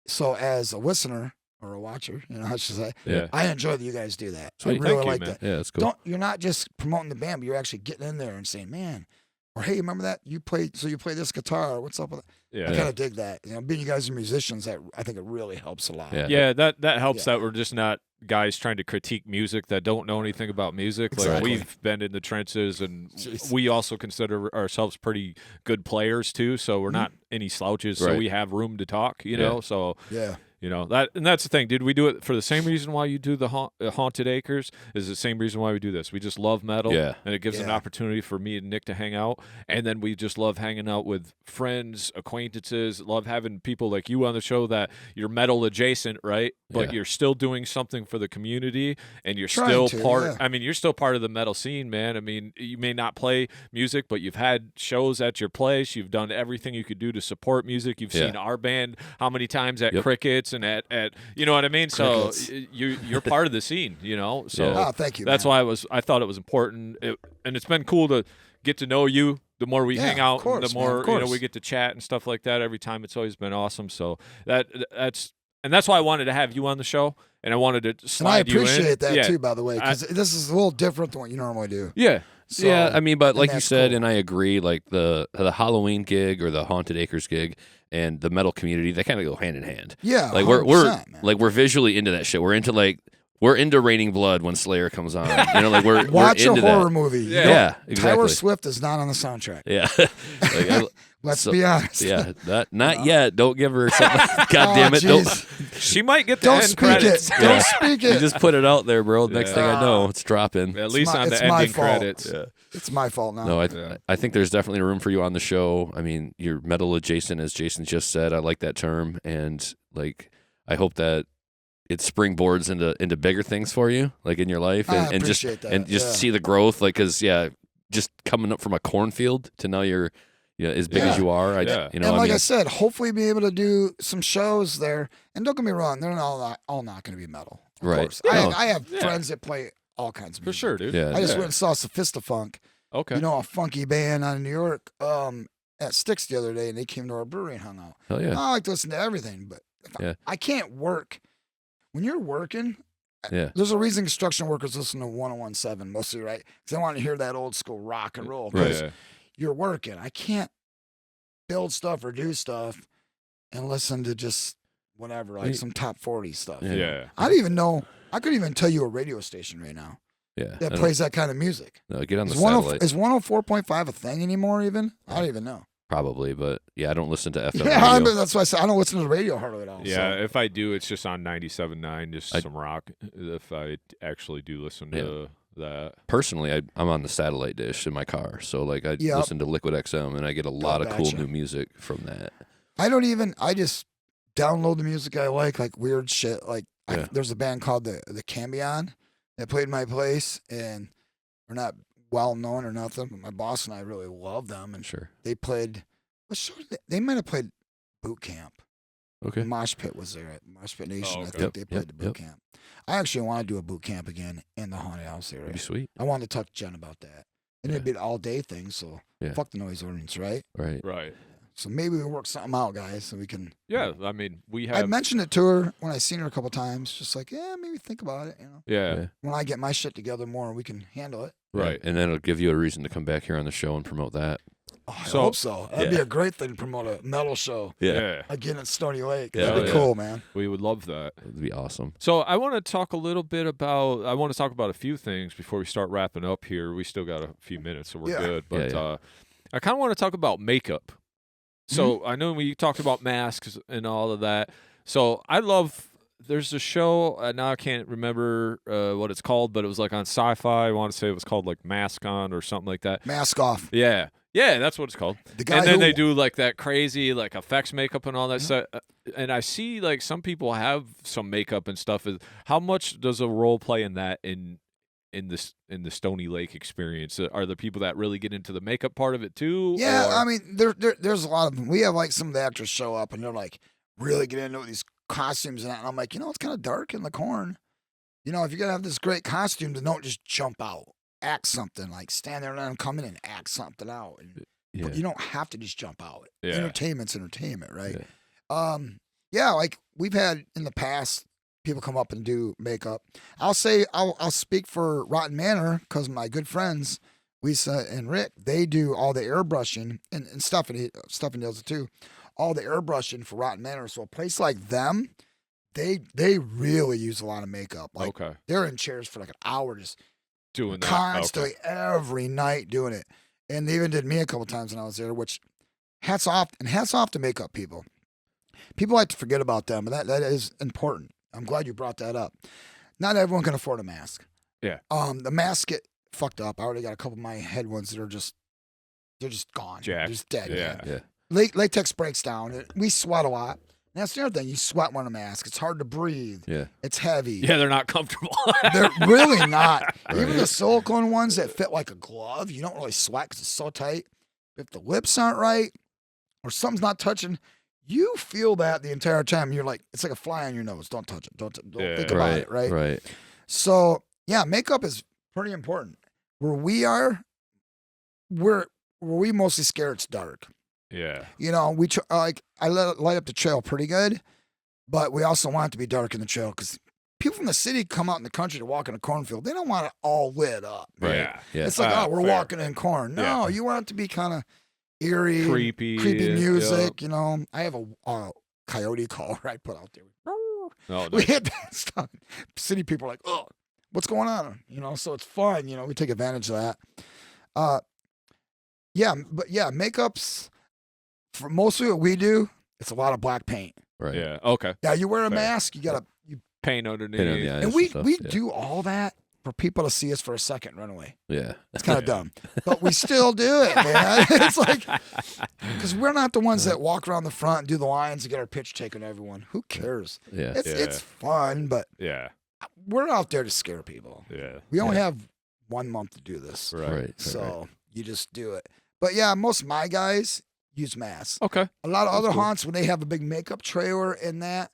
so as a listener or a watcher, I should say, Yeah. I enjoy that you guys do that. Sweet. I really Thank you, like man. that. Yeah, that's cool. You're not just promoting the band, but you're actually getting in there and saying, man, or hey, remember that you play this guitar? What's up with it? Yeah. I kind of dig that. Being you guys are musicians, that I think it really helps a lot. Yeah. Yeah, that helps Yeah. that we're just not guys trying to critique music that don't know anything about music. Like Exactly. we've been in the trenches, and Jeez. we also consider ourselves pretty good players too. So we're not any slouches. So Right. we have room to talk. You Yeah. know. So Yeah. that's the thing. Did we do it for the same reason why you do the Haunted Acres? Is the same reason why we do this? We just love metal. Yeah. And it gives an Yeah. opportunity for me and Nick to hang out. And then we just love hanging out with friends, acquaintances, love having people like you on the show that you're metal adjacent, right? But Yeah. you're still doing something for the community, and you're Trying still to, part. yeah. I mean, you're still part of the metal scene, man. I mean, you may not play music, but you've had shows at your place. You've done everything you could do to support music. You've Yeah. seen our band how many times at Yep. Crickets and at you know what I mean? So Crickets. you're part of the scene, So Yeah. Oh, thank you. that's man. why I thought it was important, and it's been cool to get to know you. The more we Yeah, hang of out, course, the man, more of course. we get to chat and stuff like that every time. It's always been awesome. So that's why I wanted to have you on the show, and I wanted to And I slide you in. appreciate that Yeah. too, by the way, because this is a little different than what you normally do. Yeah, So, Yeah, I mean, but and like you that's said, cool. and I agree, like the Halloween gig or the Haunted Acres gig and the metal community, they kind of go hand in hand. Yeah, Like 100%, man. we're visually into that shit. We're into Raining Blood when Slayer comes on. Like we're Watch we're a into horror that. movie. You Yeah. don't- Yeah, exactly. Taylor Swift is not on the soundtrack. Yeah, like, Let's So- be honest. yeah, not yet. Don't give her something. God damn it! Oh, Don't. jeez. she might get the Don't end speak credits. it. Yeah. Don't speak You it. just put it out there, bro. Next Yeah. thing I know, it's dropping. At least my- on the it's my ending fault. credits. Yeah. It's my fault now. No, Yeah. I think there's definitely room for you on the show. I mean, you're metal adjacent, as Jason just said. I like that term, and like I hope that it springboards into bigger things for you, like in your life, I and just appreciate that. and just Yeah. see the growth, like because just coming up from a cornfield to now you're as big as Yeah. you are. Yeah. And like I said, hopefully be able to do some shows there. And don't get me wrong, they're not all not going to be metal. Of Right. course. No. I have Yeah. friends that play all kinds of For music. sure, dude. Yeah. I just Yeah. went and saw Sophistafunk, Okay. a funky band out of New York, at Styx the other day, and they came to our brewery and hung out. Hell yeah. I like to listen to everything, but if Yeah. I can't work. When you're working, Yeah. there's a reason construction workers listen to 101.7 mostly, right? Because they want to hear that old school rock and roll. Right. 'Cause Yeah. you're working. I can't build stuff or do stuff and listen to just whatever, like Right. some top 40 stuff. Yeah. Yeah. I don't even know. I couldn't even tell you a radio station right now. Yeah. that plays that kind of music. No, get on the Is satellite. Is 104.5 a thing anymore? Even I don't even know. Probably, but yeah, I don't listen to FM Yeah, radio. that's why I said I don't listen to the radio hardly at all. Yeah, so. if I do, it's just on 97.9, just some rock. If I actually do listen to that. Personally, I'm on the satellite dish in my car, so like I listen to Liquid XM, and I get a lot of cool new music from that. I just download the music I like weird shit. There's a band called the Cambion that played my place, and we're not well known or nothing, but my boss and I really love them. And Sure. they played. They might have played Boot Camp. Okay. Mosh Pit was there at Mosh Pit Nation. Oh, okay. I think they played the Boot Camp. I actually want to do a boot camp again in the haunted house area. That'd be sweet. I wanted to talk to Jen about that. And it'd be an all day thing, so fuck the noise ordinance, right? Right. So maybe we work something out, guys, so we can. Yeah, I mean, we have. I mentioned it to her when I seen her a couple times, just like, maybe think about it, Yeah. When I get my shit together more, we can handle it. Right. And then it'll give you a reason to come back here on the show and promote that. Oh, I hope so. That'd be a great thing to promote a metal show. Yeah. Again at Stony Lake. Yeah, That'd be cool, man. We would love that. It'd be awesome. So I want to talk a little bit about. I want to talk about a few things before we start wrapping up here. We still got a few minutes, so we're good. But I kind of want to talk about makeup. So I know we talked about masks and all of that. So I love. There's a show now I can't remember what it's called, but it was like on Sci-Fi. I want to say it was called like Mask On or something like that. Mask Off. Yeah, that's what it's called. And then they do like that crazy like effects makeup and all that stuff. And I see like some people have some makeup and stuff. How much does a role play in that in the Stony Lake experience? Are the people that really get into the makeup part of it too? Yeah, or? I mean, there's a lot of them. We have like some of the actors show up and they're like really get into these costumes and that. And I'm like, it's kind of dark in the corn. If you're gonna have this great costume, then don't just jump out. Act something, like stand there and let them come in and act something out. But you don't have to just jump out. Yeah. Entertainment's entertainment, right? Yeah. Like we've had in the past people come up and do makeup. I'll speak for Rotten Manor because my good friends Lisa and Rick, they do all the airbrushing and Stephanie does it too. All the airbrushing for Rotten Manor. So a place like them, they really use a lot of makeup. Like they're in chairs for like an hour just doing that constantly every night doing it. And they even did me a couple times when I was there, which hats off to makeup people. People like to forget about them, and that is important. I'm glad you brought that up. Not everyone can afford a mask. Yeah. The masks get fucked up. I already got a couple of my head ones that are they're just gone. Jacked. They're just dead. Yeah. Man. Yeah. Latex breaks down. We sweat a lot. And that's the other thing. You sweat wearing a mask. It's hard to breathe. Yeah. It's heavy. Yeah, they're not comfortable. They're really not. Even the silicone ones that fit like a glove, you don't really sweat because it's so tight. If the lips aren't right or something's not touching, you feel that the entire time. You're like, it's like a fly on your nose. Don't touch it. Don't think about it, right? Right. So, yeah, makeup is pretty important. Where we are, where we mostly scare it's dark. Yeah. I light up the trail pretty good, but we also want it to be dark in the trail because people from the city come out in the country to walk in a cornfield. They don't want it all lit up. Right. Yeah. It's like, we're walking in corn. No, you want it to be kind of eerie, creepy music. I have a coyote call I put out there. No, we hit that stuff. City people are like, oh, what's going on? So it's fun. We take advantage of that. Makeups. For mostly what we do, it's a lot of black paint. Right. Yeah. Okay. Yeah, you wear a mask, you paint underneath. Paint on the eyes and we stuff, do all that for people to see us for a second and run away. Yeah. It's kind of dumb, but we still do it, man. It's like because we're not the ones that walk around the front and do the lines and get our pitch taken to everyone. Who cares? Yeah. It's fun, but we're out there to scare people. Yeah. We only have 1 month to do this, Right. so you just do it. But yeah, most of my guys use masks. Okay. A lot of other cool. haunts when they have a big makeup trailer in that,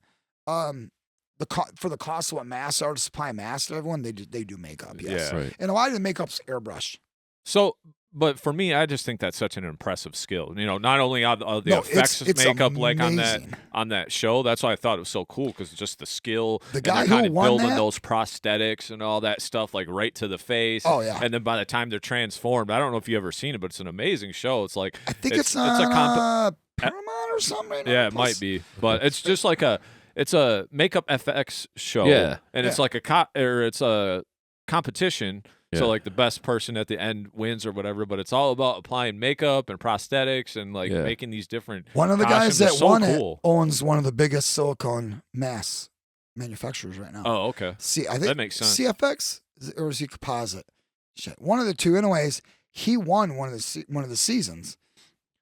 for the cost of what masks are to supply masks to everyone, they do makeup. Yes. Yeah. Right. And a lot of the makeup's airbrush. So, but for me, I just think that's such an impressive skill. Not only on the effects of it's makeup, like amazing. on that show. That's why I thought it was so cool because just the skill. The guy and they're kind who of won building that? those prosthetics and all that stuff, like right to the face. Oh, yeah. And then by the time they're transformed, I don't know if you ever seen it, but it's an amazing show. It's like I think it's on Paramount or something right now. Yeah, it might be, but it's just like it's a makeup FX show. Yeah. and it's like it's a competition. Yeah. So like the best person at the end wins or whatever, but it's all about applying makeup and prosthetics and like making these different. One of the guys costumes. that It's so won cool. it owns one of the biggest silicone mass manufacturers right now. Oh, okay. See, I think That makes sense. CFX or is he Composite? Shit, one of the two. Anyways, he won one of the seasons,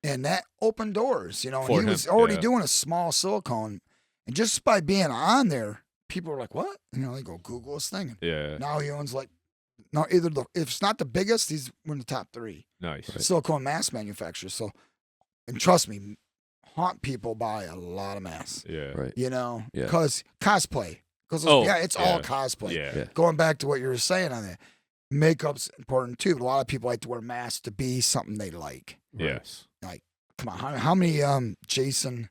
and that opened doors. You know, and For he was him, already yeah. doing a small silicone, and just by being on there, people were like, "What?" You know, they go Google this thing. Yeah. Now he owns like, no, either if it's not the biggest, he's one of the top 3 Nice. silicone mass manufacturers. So, and trust me, haunt people buy a lot of mass. Yeah. Right. You know, Yeah. because cosplay. Because it's all cosplay. Yeah. Going back to what you were saying on that, makeup's important too. But a lot of people like to wear masks to be something they like. Yes. Come on, how many Jason,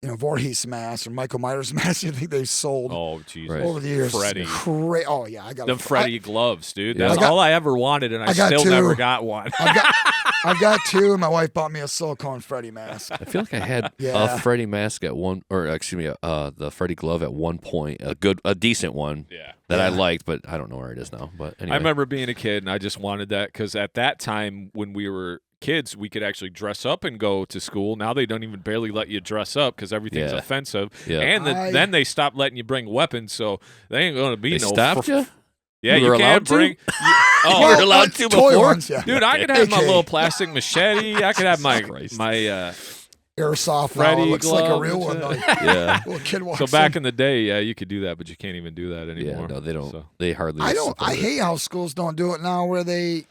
Voorhees masks or Michael Myers masks you think they've sold Oh, Jesus. Right. over the years? Freddy. Oh yeah, I got The Freddy gloves, dude. Yeah. That's all I ever wanted, and I got still two. never got one. I've got 2, and my wife bought me a silicone Freddy mask. I feel like I had Yeah. a Freddy mask at one, or excuse me, the Freddy glove at one point, a decent one Yeah. that I Yeah. liked, but I don't know where it is now. But anyway, I remember being a kid, and I just wanted that because at that time when we were kids, we could actually dress up and go to school. Now they don't even barely let you dress up because everything's Yeah. offensive. Yeah. And then they stopped letting you bring weapons, so they ain't going to be they no. stopped you. Yeah, You you were allowed can't to? bring. You Well, were allowed to toy before? ones, yeah. Dude, I could have my AK. little plastic machete. I could have my Christ. Airsoft Freddy now, it looks like a glove real and one. shit. Like, Yeah. little kid walks So back in. in the day, yeah, you could do that, but you can't even do that Yeah, anymore. no, they don't. So. They hardly. I support it. hate how schools don't do it now. Where when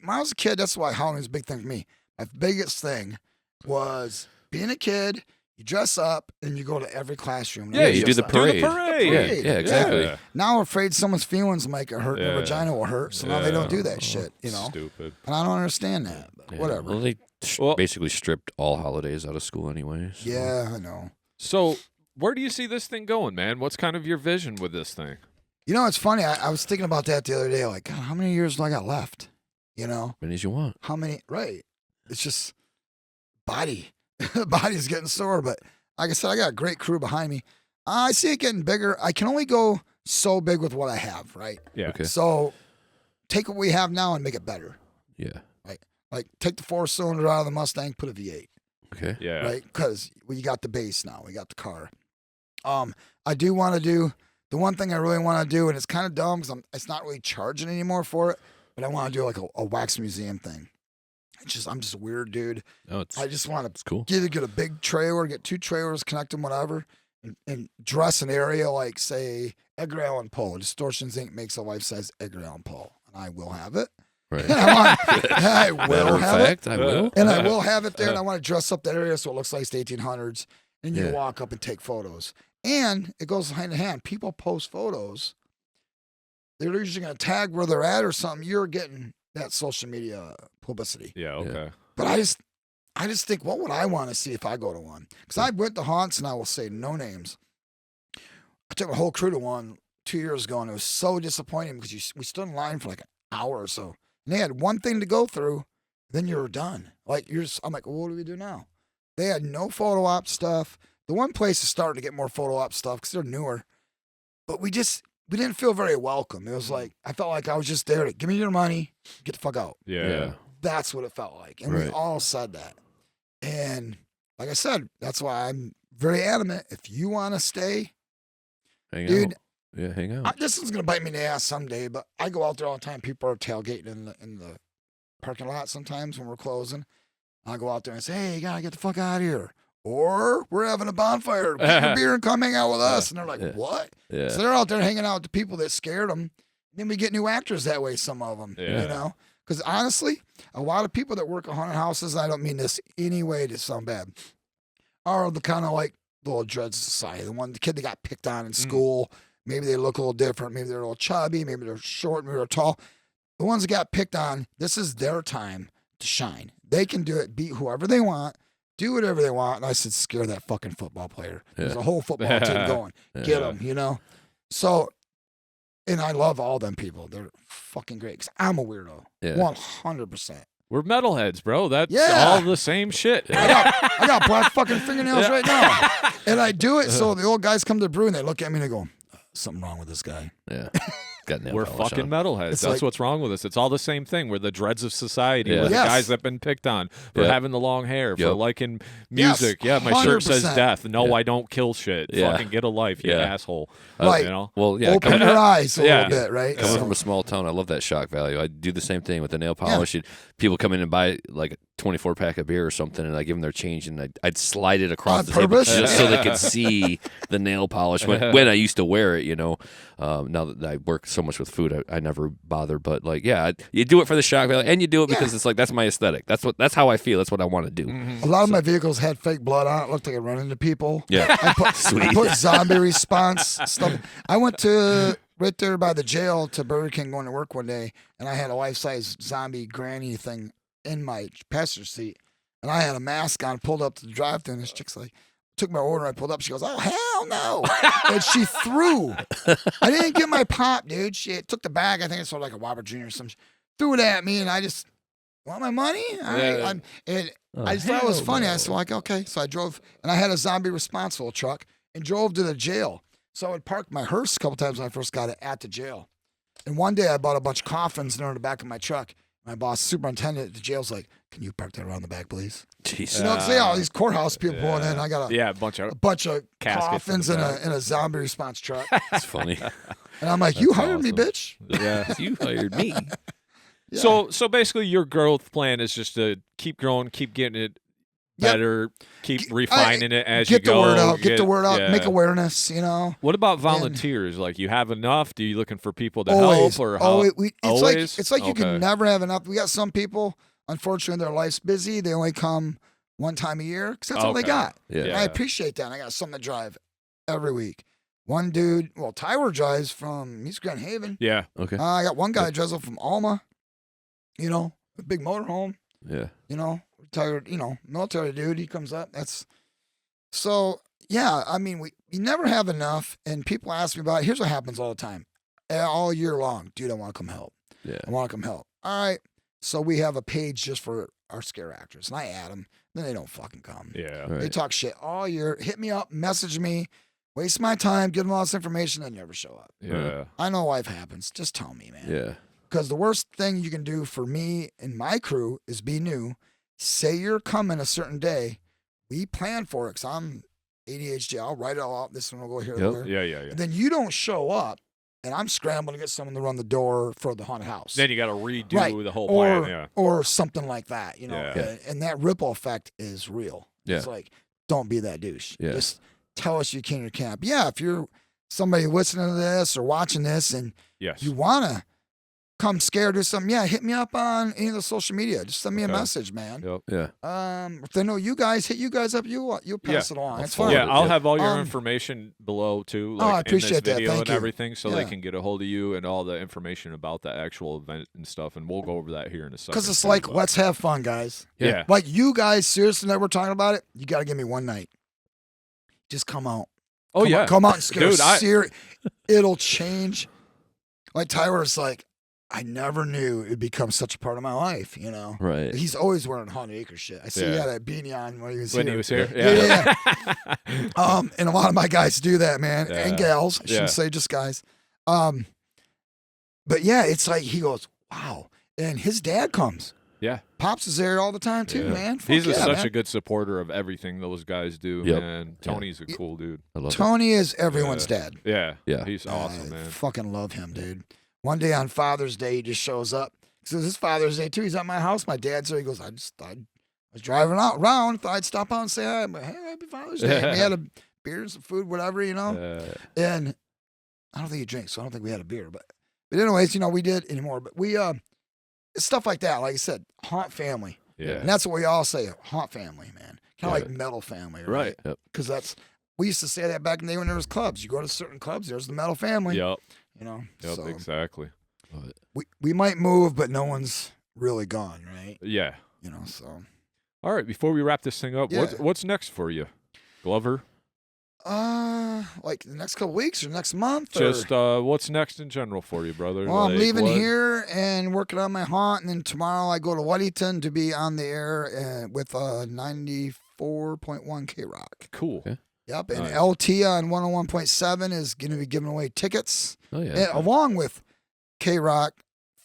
I was a kid, that's why Halloween's a big thing for me. My biggest thing was being a kid. You dress up and you go to every classroom. Yeah, you do the dress up. parade. Do the parade. Yeah, exactly. Yeah. Now I'm afraid someone's feelings might get hurt and Yeah. their vagina will hurt, so now they don't do that Yeah. shit, Stupid. And I don't understand that, but Yeah. whatever. Well, they Well- basically stripped all holidays out of school, anyways. So. Yeah, I know. So where do you see this thing going, man? What's kind of your vision with this thing? It's funny. I was thinking about that the other day. Like, God, how many years do I got left? Many as you want. How many? Right. It's just body's getting sore. But like I said, I got a great crew behind me. I see it getting bigger. I can only go so big with what I have, right? Yeah. Okay. So take what we have now and make it better. Yeah. Like take the 4-cylinder out of the Mustang, put a V8, Okay. Yeah. right? Because we got the base now. We got the car. I do want to do the one thing I really want to do, and it's kind of dumb because it's not really charging anymore for it. But I want to do like a wax museum thing. I'm just a weird dude. No, it's I just want it's cool. to either get a big trailer, get 2 trailers, connect them, whatever, and dress an area like, say, Edgar Allan Poe. Distortions Inc. makes a life-size Edgar Allan Poe, and I will have it. Right. And I will Matter of have it. fact, I will. And I will have it there, and I want to dress up that area so it looks like it's the 1800s, and you Yeah. walk up and take photos. And it goes hand in hand. People post photos. They're usually going to tag where they're at or something. You're getting that social media publicity. Yeah. Okay. But I just think, what would I want to see if I go to one? Because I went to haunts, and I will say no names. I took a whole crew to one 2 years ago, and it was so disappointing because we stood in line for like an hour or so. And they had one thing to go through, then you were done. I'm like, well, what do we do now? They had no photo op stuff. The one place is starting to get more photo op stuff because they're newer. But we didn't feel very welcome. It was like, I felt like I was just there to give me your money, get the fuck out. Yeah. That's what it felt like. And we Right. all said that. And like I said, that's why I'm very adamant. If you want to stay, Hang dude, out. Yeah, hang out. this is going to bite me in the ass someday, but I go out there all the time. People are tailgating in the parking lot sometimes when we're closing. I go out there and say, hey, you got to get the fuck out of here. Or we're having a bonfire. Get your beer and come hang out with us. And they're like, Yeah. what? Yeah. So they're out there hanging out with the people that scared them. Then we get new actors that way, some of them, Yeah. Because honestly, a lot of people that work at haunted houses, I don't mean this any way to sound bad, are the kind of like little dread society. The kid that got picked on in school. Maybe they look a little different. Maybe they're a little chubby. Maybe they're short. Maybe they're tall. The ones that got picked on, this is their time to shine. They can do it, beat whoever they want, do whatever they want. And I said, scare that fucking football player. There's a whole football team going. Get them, So, and I love all them people. They're fucking great because I'm a weirdo. Yeah. 100%. We're metalheads, bro. That's Yeah. all the same shit. I got black fucking fingernails right now. And I do it so the old guys come to the brew and they look at me and they go, something wrong with this guy. Yeah. Got nail We're polish fucking on. metalheads. It's That's like- what's wrong with us. It's all the same thing. We're the dreads of society. Yeah. We're the Yes. guys that've been picked on for Yep. having the long hair, for Yep. liking Yes, music. Yeah, my shirt says 100%. death. No, Yeah. I don't kill shit. Yeah. Fucking get a life, you Yeah. asshole. Right. You know? Well, yeah. Open your eyes a Yeah. little bit, right? Coming So- from a small town, I love that shock value. I do the same thing with the nail polish. People come in and buy like a 24 pack of beer or something, and I give them their change, and I'd slide it across On the table purpose? just so they could see the nail polish when I used to wear it. Now that I work so much with food, I never bother. But like, yeah, you do it for the shock value, and you do it because it's like that's my aesthetic. That's how I feel. That's what I want to do. A lot of my vehicles had fake blood on it. Looked like I run into people. Yeah. I put zombie response stuff. I went to right there by the jail to Burger King going to work one day, and I had a life-size zombie granny thing in my passenger seat, and I had a mask on, pulled up to the drive-thru, and this chick's like, took my order, I pulled up, she goes, "Oh, hell no." And she threw. I didn't get my pop, dude. She took the bag, I think it's sort of like a Whopper Jr. or something, threw it at me, and I just, want my money? I just thought it was funny. I said, like, okay. So I drove, and I had a zombie responsible truck and drove to the jail. So I would park my hearse a couple times when I first got it at the jail. And one day I bought a bunch of coffins in the back of my truck. My boss, superintendent at the jail's like, "Can you park that around the back, please?" Jeez. You know, see all these courthouse people pulling in. I got Yeah, a bunch a of bunch of caskets coffins in in the back. a zombie response truck. It's funny. And I'm like, "You hired me, awesome. bitch." yeah. You hired me. Yeah. So basically, your growth plan is just to keep growing, keep getting it Yep. better, keep refining it as you Get the go. word out. Get the word out. yeah. Make awareness, you know. What about volunteers? Like, you have enough? Do you looking for people to Always. help, or how? Always. Always? It's like you Okay. can never have enough. We got some people, unfortunately, their life's busy. They only come one time a year because that's all they Okay. got. Yeah. And I appreciate that. And I got something to drive every week. One dude, well, Tyler drives from East Grand Haven. Yeah. Okay. I got one guy that drives up from Alma, you know, a big motorhome, Yeah. you know, retired, you know, military dude. He comes up. That's so, yeah. I mean, we never have enough. And people ask me about it. Here's what happens all the time, all year long. Dude, I want to come help. Yeah. I want to come help. All right. So we have a page just for our scare actors, and I add them. Then they don't fucking come. Yeah. Right. They talk shit all year. Hit me up, message me, waste my time, give them all this information, and never show up. Yeah. I know life happens. Just tell me, man. Yeah. Because the worst thing you can do for me and my crew is be new. Say you're coming a certain day. We plan for it because I'm ADHD. I'll write it all out. This one will go here. Yep. There. Yeah. Yeah. Yeah. And then you don't show up, and I'm scrambling to get someone to run the door for the haunted house. Then you got to redo Right. the whole plan. or, Yeah. or something like that, you know. Yeah. And that ripple effect is real. Yeah. It's like, don't be that douche. Yeah. Just tell us you can or can't. But yeah, if you're somebody listening to this or watching this and Yes. you want to come scared or something, yeah, hit me up on any of the social media. Just send me a Okay. message, man. Yep. Yeah. If they know you guys, hit you guys up. You'll pass it on. I'll It's forward fine. Yeah, it, I'll yeah. have all your Um, information below too, I like appreciate in this that. video Thank and you. everything, so they Yeah. can get a hold of you and all the information about the actual event and stuff. And we'll go over that here in a second. Because it's too, like, but- let's have fun, guys. yeah. Like you guys, seriously, that we're talking about it. You got to give me one night. Just come out. Oh yeah. Come out and scare Dude, It'll change. Like Tyler's like, I never knew it'd become such a part of my life, you know. Right. He's always wearing Haunted Acre shit. I see he Yeah. had a beanie on when he was when here. he was here. Yeah, Yeah. And a lot of my guys do that, man. Yeah. And gals. I shouldn't Yeah. say just guys. But yeah, it's like he goes, wow. And his dad comes. Yeah. Pops is there all the time too, Yeah. man. Fuck He's yeah, such man. a good supporter of everything those guys do, Yep. man. Tony's a cool dude. I love it. Tony is everyone's dad. Yeah. Yeah. He's awesome, I man. fucking love him, dude. One day on Father's Day, he just shows up. So this is Father's Day too. He's at my house. My dad's there. He goes, I was driving around. Thought I'd stop out and say hi. But hey, happy Father's Day. And we had a beer and some food, whatever, you know. And I don't think he drinks, so I don't think we had a beer. But anyways, you know, we did anymore. But we it's stuff like that. Like I said, haunt family. Yeah. And that's what we all say, haunt family, man. Kind of Right. like metal family, Right. right? Yep. Because we used to say that back in the day when there was clubs. You go to certain clubs, there's the metal family. Yep. You know. Yep. So Exactly. Love it. we might move, but no one's really gone, right? Yeah. You know, so All right. Before we wrap this thing up, Yeah. what's next for you, Glover? like the next couple weeks or next month. Just or, what's next in general for you, brother? well, I'm Like, leaving what- here and working on my haunt, and then tomorrow I go to Weddington to be on the air with 94.1 K Rock. Cool. Okay. Yep, and Nice. LT on 101.7 is going to be giving away tickets, Oh yeah. and along with K-Rock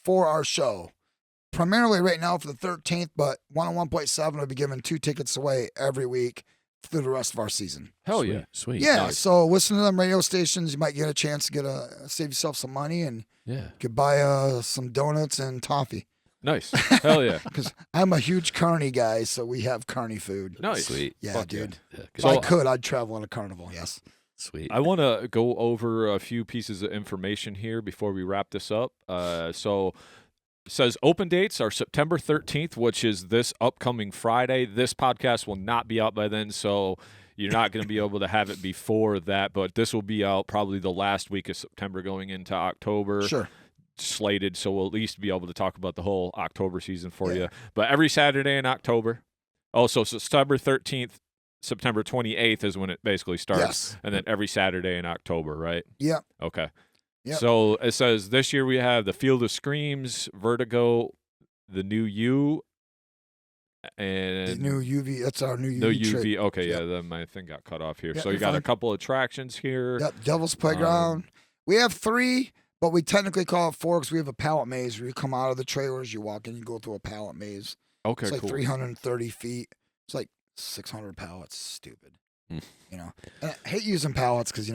for our show. Primarily right now for the 13th, but 101.7 will be giving 2 tickets away every week through the rest of our season. Hell yeah. Sweet. Yeah, Nice. so listen to them radio stations. You might get a chance to save yourself some money and Yeah. could buy some donuts and toffee. Nice. Hell yeah. Because I'm a huge carny guy, so we have carny food. Nice. Sweet. Yeah, Fuck dude. Yeah, If So- I'd travel on a carnival, yes. Sweet. I want to go over a few pieces of information here before we wrap this up. So it says open dates are September 13th, which is this upcoming Friday. This podcast will not be out by then, so you're not going to be able to have it before that, but this will be out probably the last week of September going into October. Sure. Slated, so we'll at least be able to talk about the whole October season for Yeah. you. But every Saturday in October. Also, September 13th, September 28th is when it basically starts. Yes. And then every Saturday in October, right? Yep. Okay. Yep. So it says this year we have the Field of Screams, Vertigo, the New You, The and new UV. That's our new no UV. UV. Okay, Yep. yeah, then my thing got cut off here. Yeah, so you you're got a fine. couple attractions here. Yep. Devil's Playground. We have 3, but we technically call it 4 because we have a pallet maze where you come out of the trailers, you walk in, you go through a pallet maze. Okay, It's like cool. 330 feet. It's like 600 pallets. Stupid. Hmm. You know, and I hate using pallets because,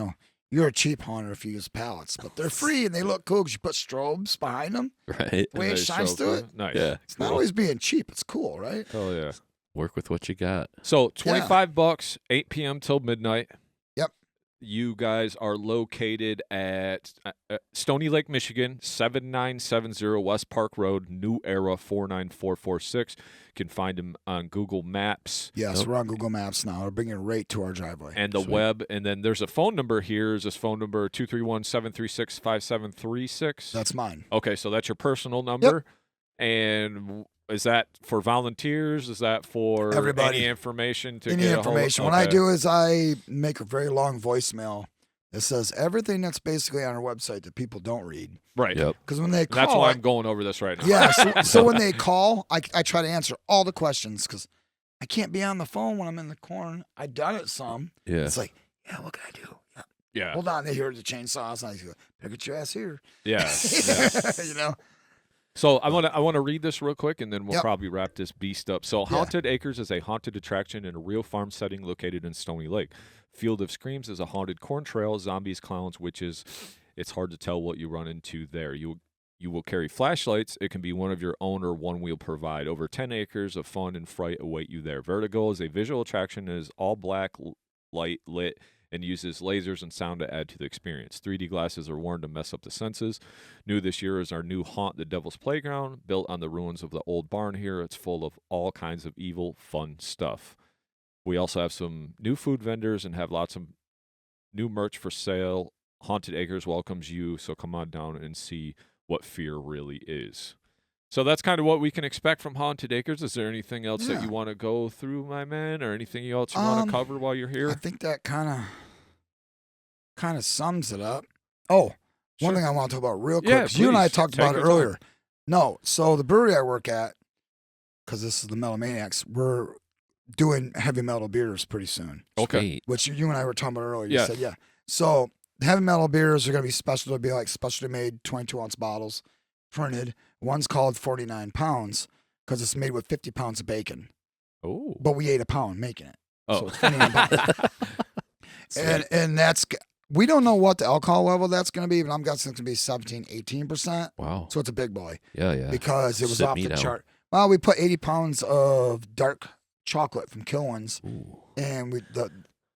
you're a cheap hunter if you use pallets, but they're free and they look cool because you put strobes behind them. Right. The And way it they shines show through for- it. Nice. Yeah. It's not always being cheap. It's cool, right? Hell yeah. Work with what you got. So $25, 8 p.m. till midnight. Yep. You guys are located at Stony Lake, Michigan, 7970 West Park Road, New Era 49446. You can find them on Google Maps. Yes, Yep. we're on Google Maps now. We're bringing it right to our driveway. And the Sweet. web, and then there's a phone number here. Is this phone number 231-736-5736? That's mine. Okay, so that's your personal number. And is that for volunteers? Is that for Everybody. any information to Any get a hold of- information. What I Okay. do is I make a very long voicemail that says everything that's basically on our website that people don't read. Right. Yep. Because when they call, That's why I'm going over this right now. yeah. So when they call, I try to answer all the questions because I can't be on the phone when I'm in the corn. I've done it some. Yeah. It's like, yeah, what can I do? Yeah. Yeah. Hold on, they hear the chainsaws. And I go, better get your ass here. Yeah. yeah. So I want to read this real quick, and then we'll Yep. probably wrap this beast up. So Yeah. Haunted Acres is a haunted attraction in a real farm setting located in Stony Lake. Field of Screams is a haunted corn trail, zombies, clowns, witches. It's hard to tell what you run into there. You will carry flashlights. It can be one of your own or one we'll provide. Over 10 acres of fun and fright await you there. Vertigo is a visual attraction and is all black light lit and uses lasers and sound to add to the experience. 3D glasses are worn to mess up the senses. New this year is our new haunt, the Devil's Playground, built on the ruins of the old barn here. It's full of all kinds of evil, fun stuff. We also have some new food vendors and have lots of new merch for sale. Haunted Acres welcomes you, so come on down and see what fear really is. So that's kind of what we can expect from Haunted Acres. Is there anything else that Yeah. you want to go through, my man, or anything else you want to cover while you're I here? think that kind of sums it up. Oh, one Sure. thing I want to talk about real quick. Yeah, 'cause you and I please. talked Take about it your time. earlier. No, so the brewery I work at, because this is the Metal Maniacs, we're doing heavy metal beers pretty soon. Okay. Sweet. Which you and I were talking about earlier. You Yeah. said, yeah. So the heavy metal beers are going to be special. They'll be like specially made 22-ounce bottles, printed. One's called 49 pounds because it's made with 50 pounds of bacon. Oh. But we ate a pound making it. Oh. So it's 49 pounds. and that's, we don't know what the alcohol level that's going to be, but I'm guessing it's going to be 17, 18%. Wow. So it's a big boy Yeah, yeah. because it was Sit off me the down. chart. Well, we put 80 pounds of dark chocolate from Kilwins. Ooh. And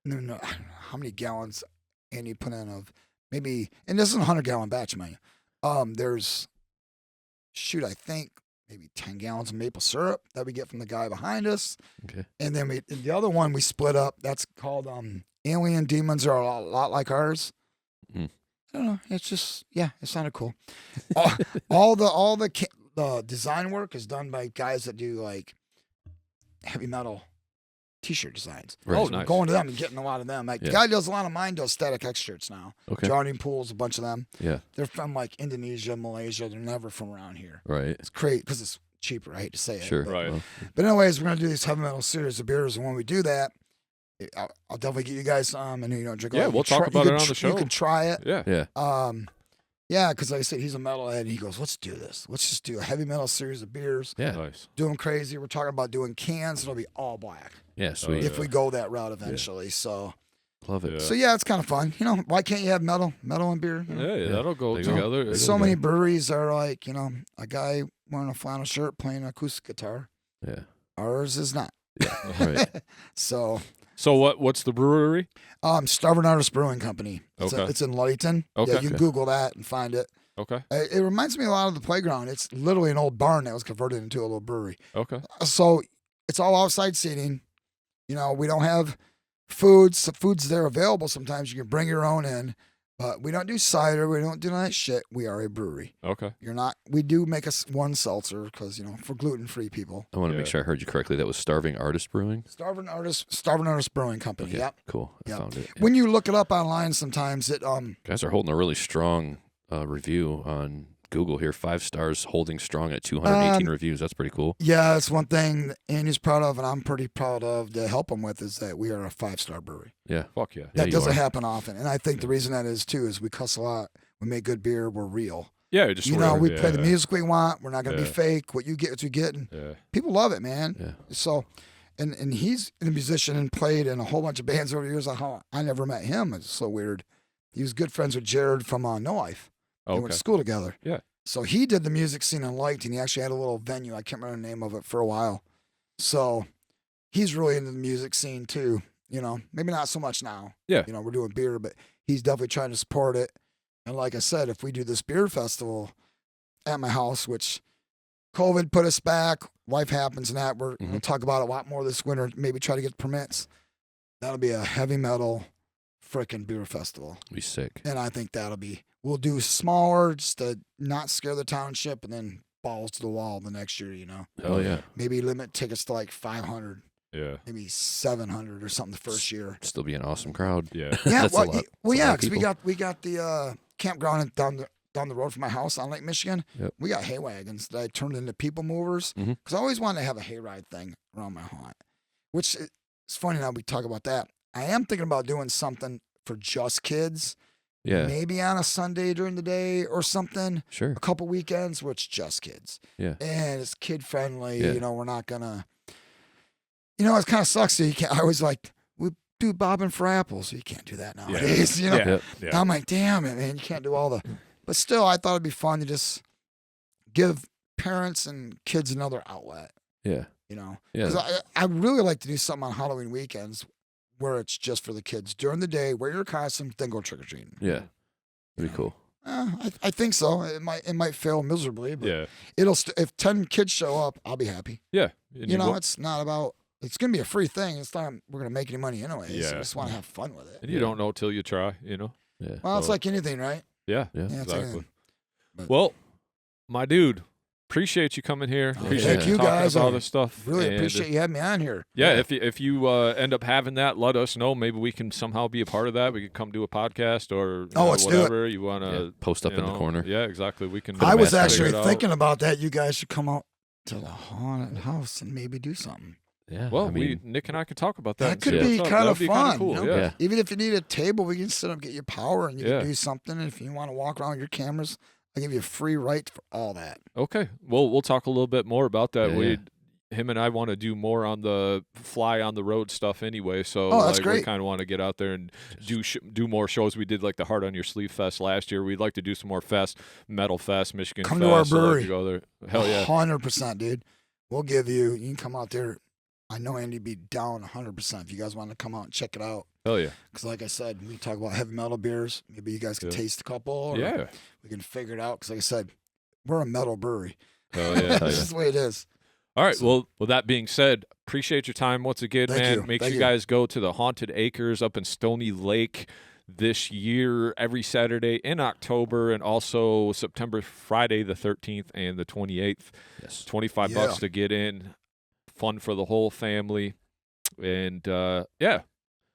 no, how many gallons Andy put in of maybe, and this is a 100-gallon batch, man. There's, I think maybe 10 gallons of maple syrup that we get from the guy behind us. Okay. And then the other one we split up. That's called Alien Demons are a lot like ours. Mm. I don't know. It's just, yeah, it sounded cool. all the design work is done by guys that do like heavy metal T-shirt designs. Right. Oh, So we're nice. going to them and getting a lot of them. Like the Yeah. guy does a lot of mine, does Static X shirts now. Okay. Drowning Pools, a bunch of them. Yeah. They're from like Indonesia, Malaysia. They're never from around here. Right. It's great because it's cheaper. I hate to say it. Sure. But, Right. Well, but anyways, we're gonna do this heavy metal series of beers, and when we do that, I'll definitely get you guys some, and drink. Yeah, You we'll can talk try- about you it can on the show. You can try it. Yeah. yeah. Yeah, because like I said, he's a metalhead. And he goes, let's do this. Let's just do a heavy metal series of beers. Yeah. Nice. Doing crazy. We're talking about doing cans. It'll be all black Yeah, sweet. if we go that route eventually. So, Love it. Yeah. so yeah, it's kind of fun. Why can't you have metal and beer? Yeah, that'll go There you go. together. So many breweries are like, a guy wearing a flannel shirt playing an acoustic guitar. Yeah. Ours is not. Right. So, What's the brewery? Starving Artist Brewing Company. Okay. It's in Ludington. Okay. Yeah, you can Google that and find it. Okay. It reminds me a lot of the playground. It's literally an old barn that was converted into a little brewery. Okay. So it's all outside seating. We don't have foods. The food's there available. Sometimes you can bring your own in, but we don't do cider. We don't do none of that shit. We are a brewery. Okay. We do make us one seltzer because, for gluten-free people. I want to Yeah. make sure I heard you correctly. That was Starving Artist Brewing? Starving Artist Brewing Company. Okay. Yep. Cool. I Yep. found it. Yeah. When you look it up online, sometimes it Guys are holding a really strong review on Google here. 5 stars, holding strong at 218 reviews. That's pretty cool. yeah, it's one thing Andy's proud of, and I'm pretty proud of to help him with is that we are a 5-star brewery. Yeah. Fuck yeah. That you doesn't are. happen often, and I think the reason that is too is we cuss a lot. We make good beer. We're real. Yeah, just We play the music we want. We're not going to be Yeah. fake. What you get, what you get, and Yeah. people love it, man. Yeah. So, and he's a musician and played in a whole bunch of bands over the years. I never met him. It's so weird. He was good friends with Jared from No Life. They went Okay. to school together. Yeah. So he did the music scene and liked, and he actually had a little venue. I can't remember the name of it for a while. So he's really into the music scene too. Maybe not so much now. Yeah. We're doing beer, but he's definitely trying to support it. And like I said, if we do this beer festival at my house, which COVID put us back, life happens and that, we'll talk about it a lot more this winter, maybe try to get permits. That'll be a heavy metal frickin' beer festival. Be sick. And I think we'll do smaller just to not scare the township and then balls to the wall the next year, Hell yeah. Maybe limit tickets to like 500, Yeah. maybe 700 or something the first year. Still be an awesome crowd. Yeah. Yeah, That's a lot. That's a lot yeah, of because people. we got the campground down the road from my house on Lake Michigan. Yep. We got hay wagons that I turned into people movers Mhm. because I always wanted to have a hayride thing around my haunt. Which it's funny now we talk about that. I am thinking about doing something for just kids. Yeah. Maybe on a Sunday during the day or something. Sure. A couple weekends where it's just kids. Yeah. And it's kid friendly. Yeah. We're not gonna. It kind of sucks. So you can't. I always like we do bobbing for apples. You can't do that nowadays. Yeah. Yep. Yeah. I'm like, damn it, man. You can't do all the. But still, I thought it'd be fun to just give parents and kids another outlet. Yeah. Yeah. 'Cause I really like to do something on Halloween weekends where it's just for the kids during the day. Wear your costume, then go trick or treating. Yeah. That'd be cool. I think so. It might fail miserably, but Yeah. if 10 kids show up, I'll be happy. Yeah. And It's not about. It's gonna be a free thing. It's not we're gonna make any money anyways. Yeah. I just want to have fun with it. and you don't know till you try, Yeah. Well, it's So- like anything, right? Yeah. Yeah. Yeah, it's like Exactly. anything. But- Well, my dude, appreciate you coming here. Oh, Appreciate thank you talking guys. about I all this stuff. Really And, appreciate you having me on here. Yeah, if you end up having that, let us know. Maybe we can somehow be a part of that. We could come do a podcast or Let's do it. whatever you want to. Post up in the corner. Yeah, exactly. We can. I was mascot actually figure it out. thinking about that. You guys should come out to the haunted house and maybe do something. Yeah. Well, I mean, Nick and I could talk about that. That and could see be what's up. kind That'd of be fun. Cool. you know? Yeah. Even if you need a table, we can sit up, get your power, and you Yeah. can do something. And if you want to walk around with your cameras, I give you a free right for all that. Okay. Well, we'll talk a little bit more about that. Yeah, Him and I want to do more on the fly on the road stuff anyway. So That's we great. kind of want to get out there and do more shows. We did like the Heart on Your Sleeve Fest last year. We'd like to do some more Metal Fest, Michigan Come Fest. to our So I'd like brewery. to go there. Hell yeah. 100%, dude. We'll give you. You can come out there. I know Andy be down 100% if you guys want to come out and check it out. Hell yeah. Because like I said, we talk about heavy metal beers. Maybe you guys can Yeah. taste a couple. Or Yeah. we can figure it out. Because like I said, we're a metal brewery. Hell yeah. That's just the way it is. All right. So- Well, with that being said, appreciate your time once again, Thank man. you. Make Thank sure you you. guys go to the Haunted Acres up in Stony Lake this year, every Saturday in October, and also September, Friday the 13th and the 28th. yes. $25 Yeah. to get in. Fun for the whole family. And yeah,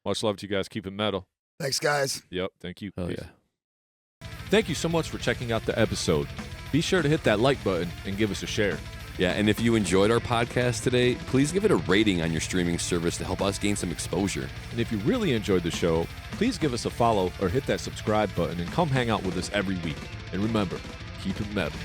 much love to you guys. Keep it metal. Thanks, guys. Yep. Thank you. Oh Peace. yeah. Thank you so much for checking out the episode. Be sure to hit that like button and give us a share. Yeah, and if you enjoyed our podcast today, please give it a rating on your streaming service to help us gain some exposure. And if you really enjoyed the show, please give us a follow or hit that subscribe button and come hang out with us every week. And remember, keep it metal.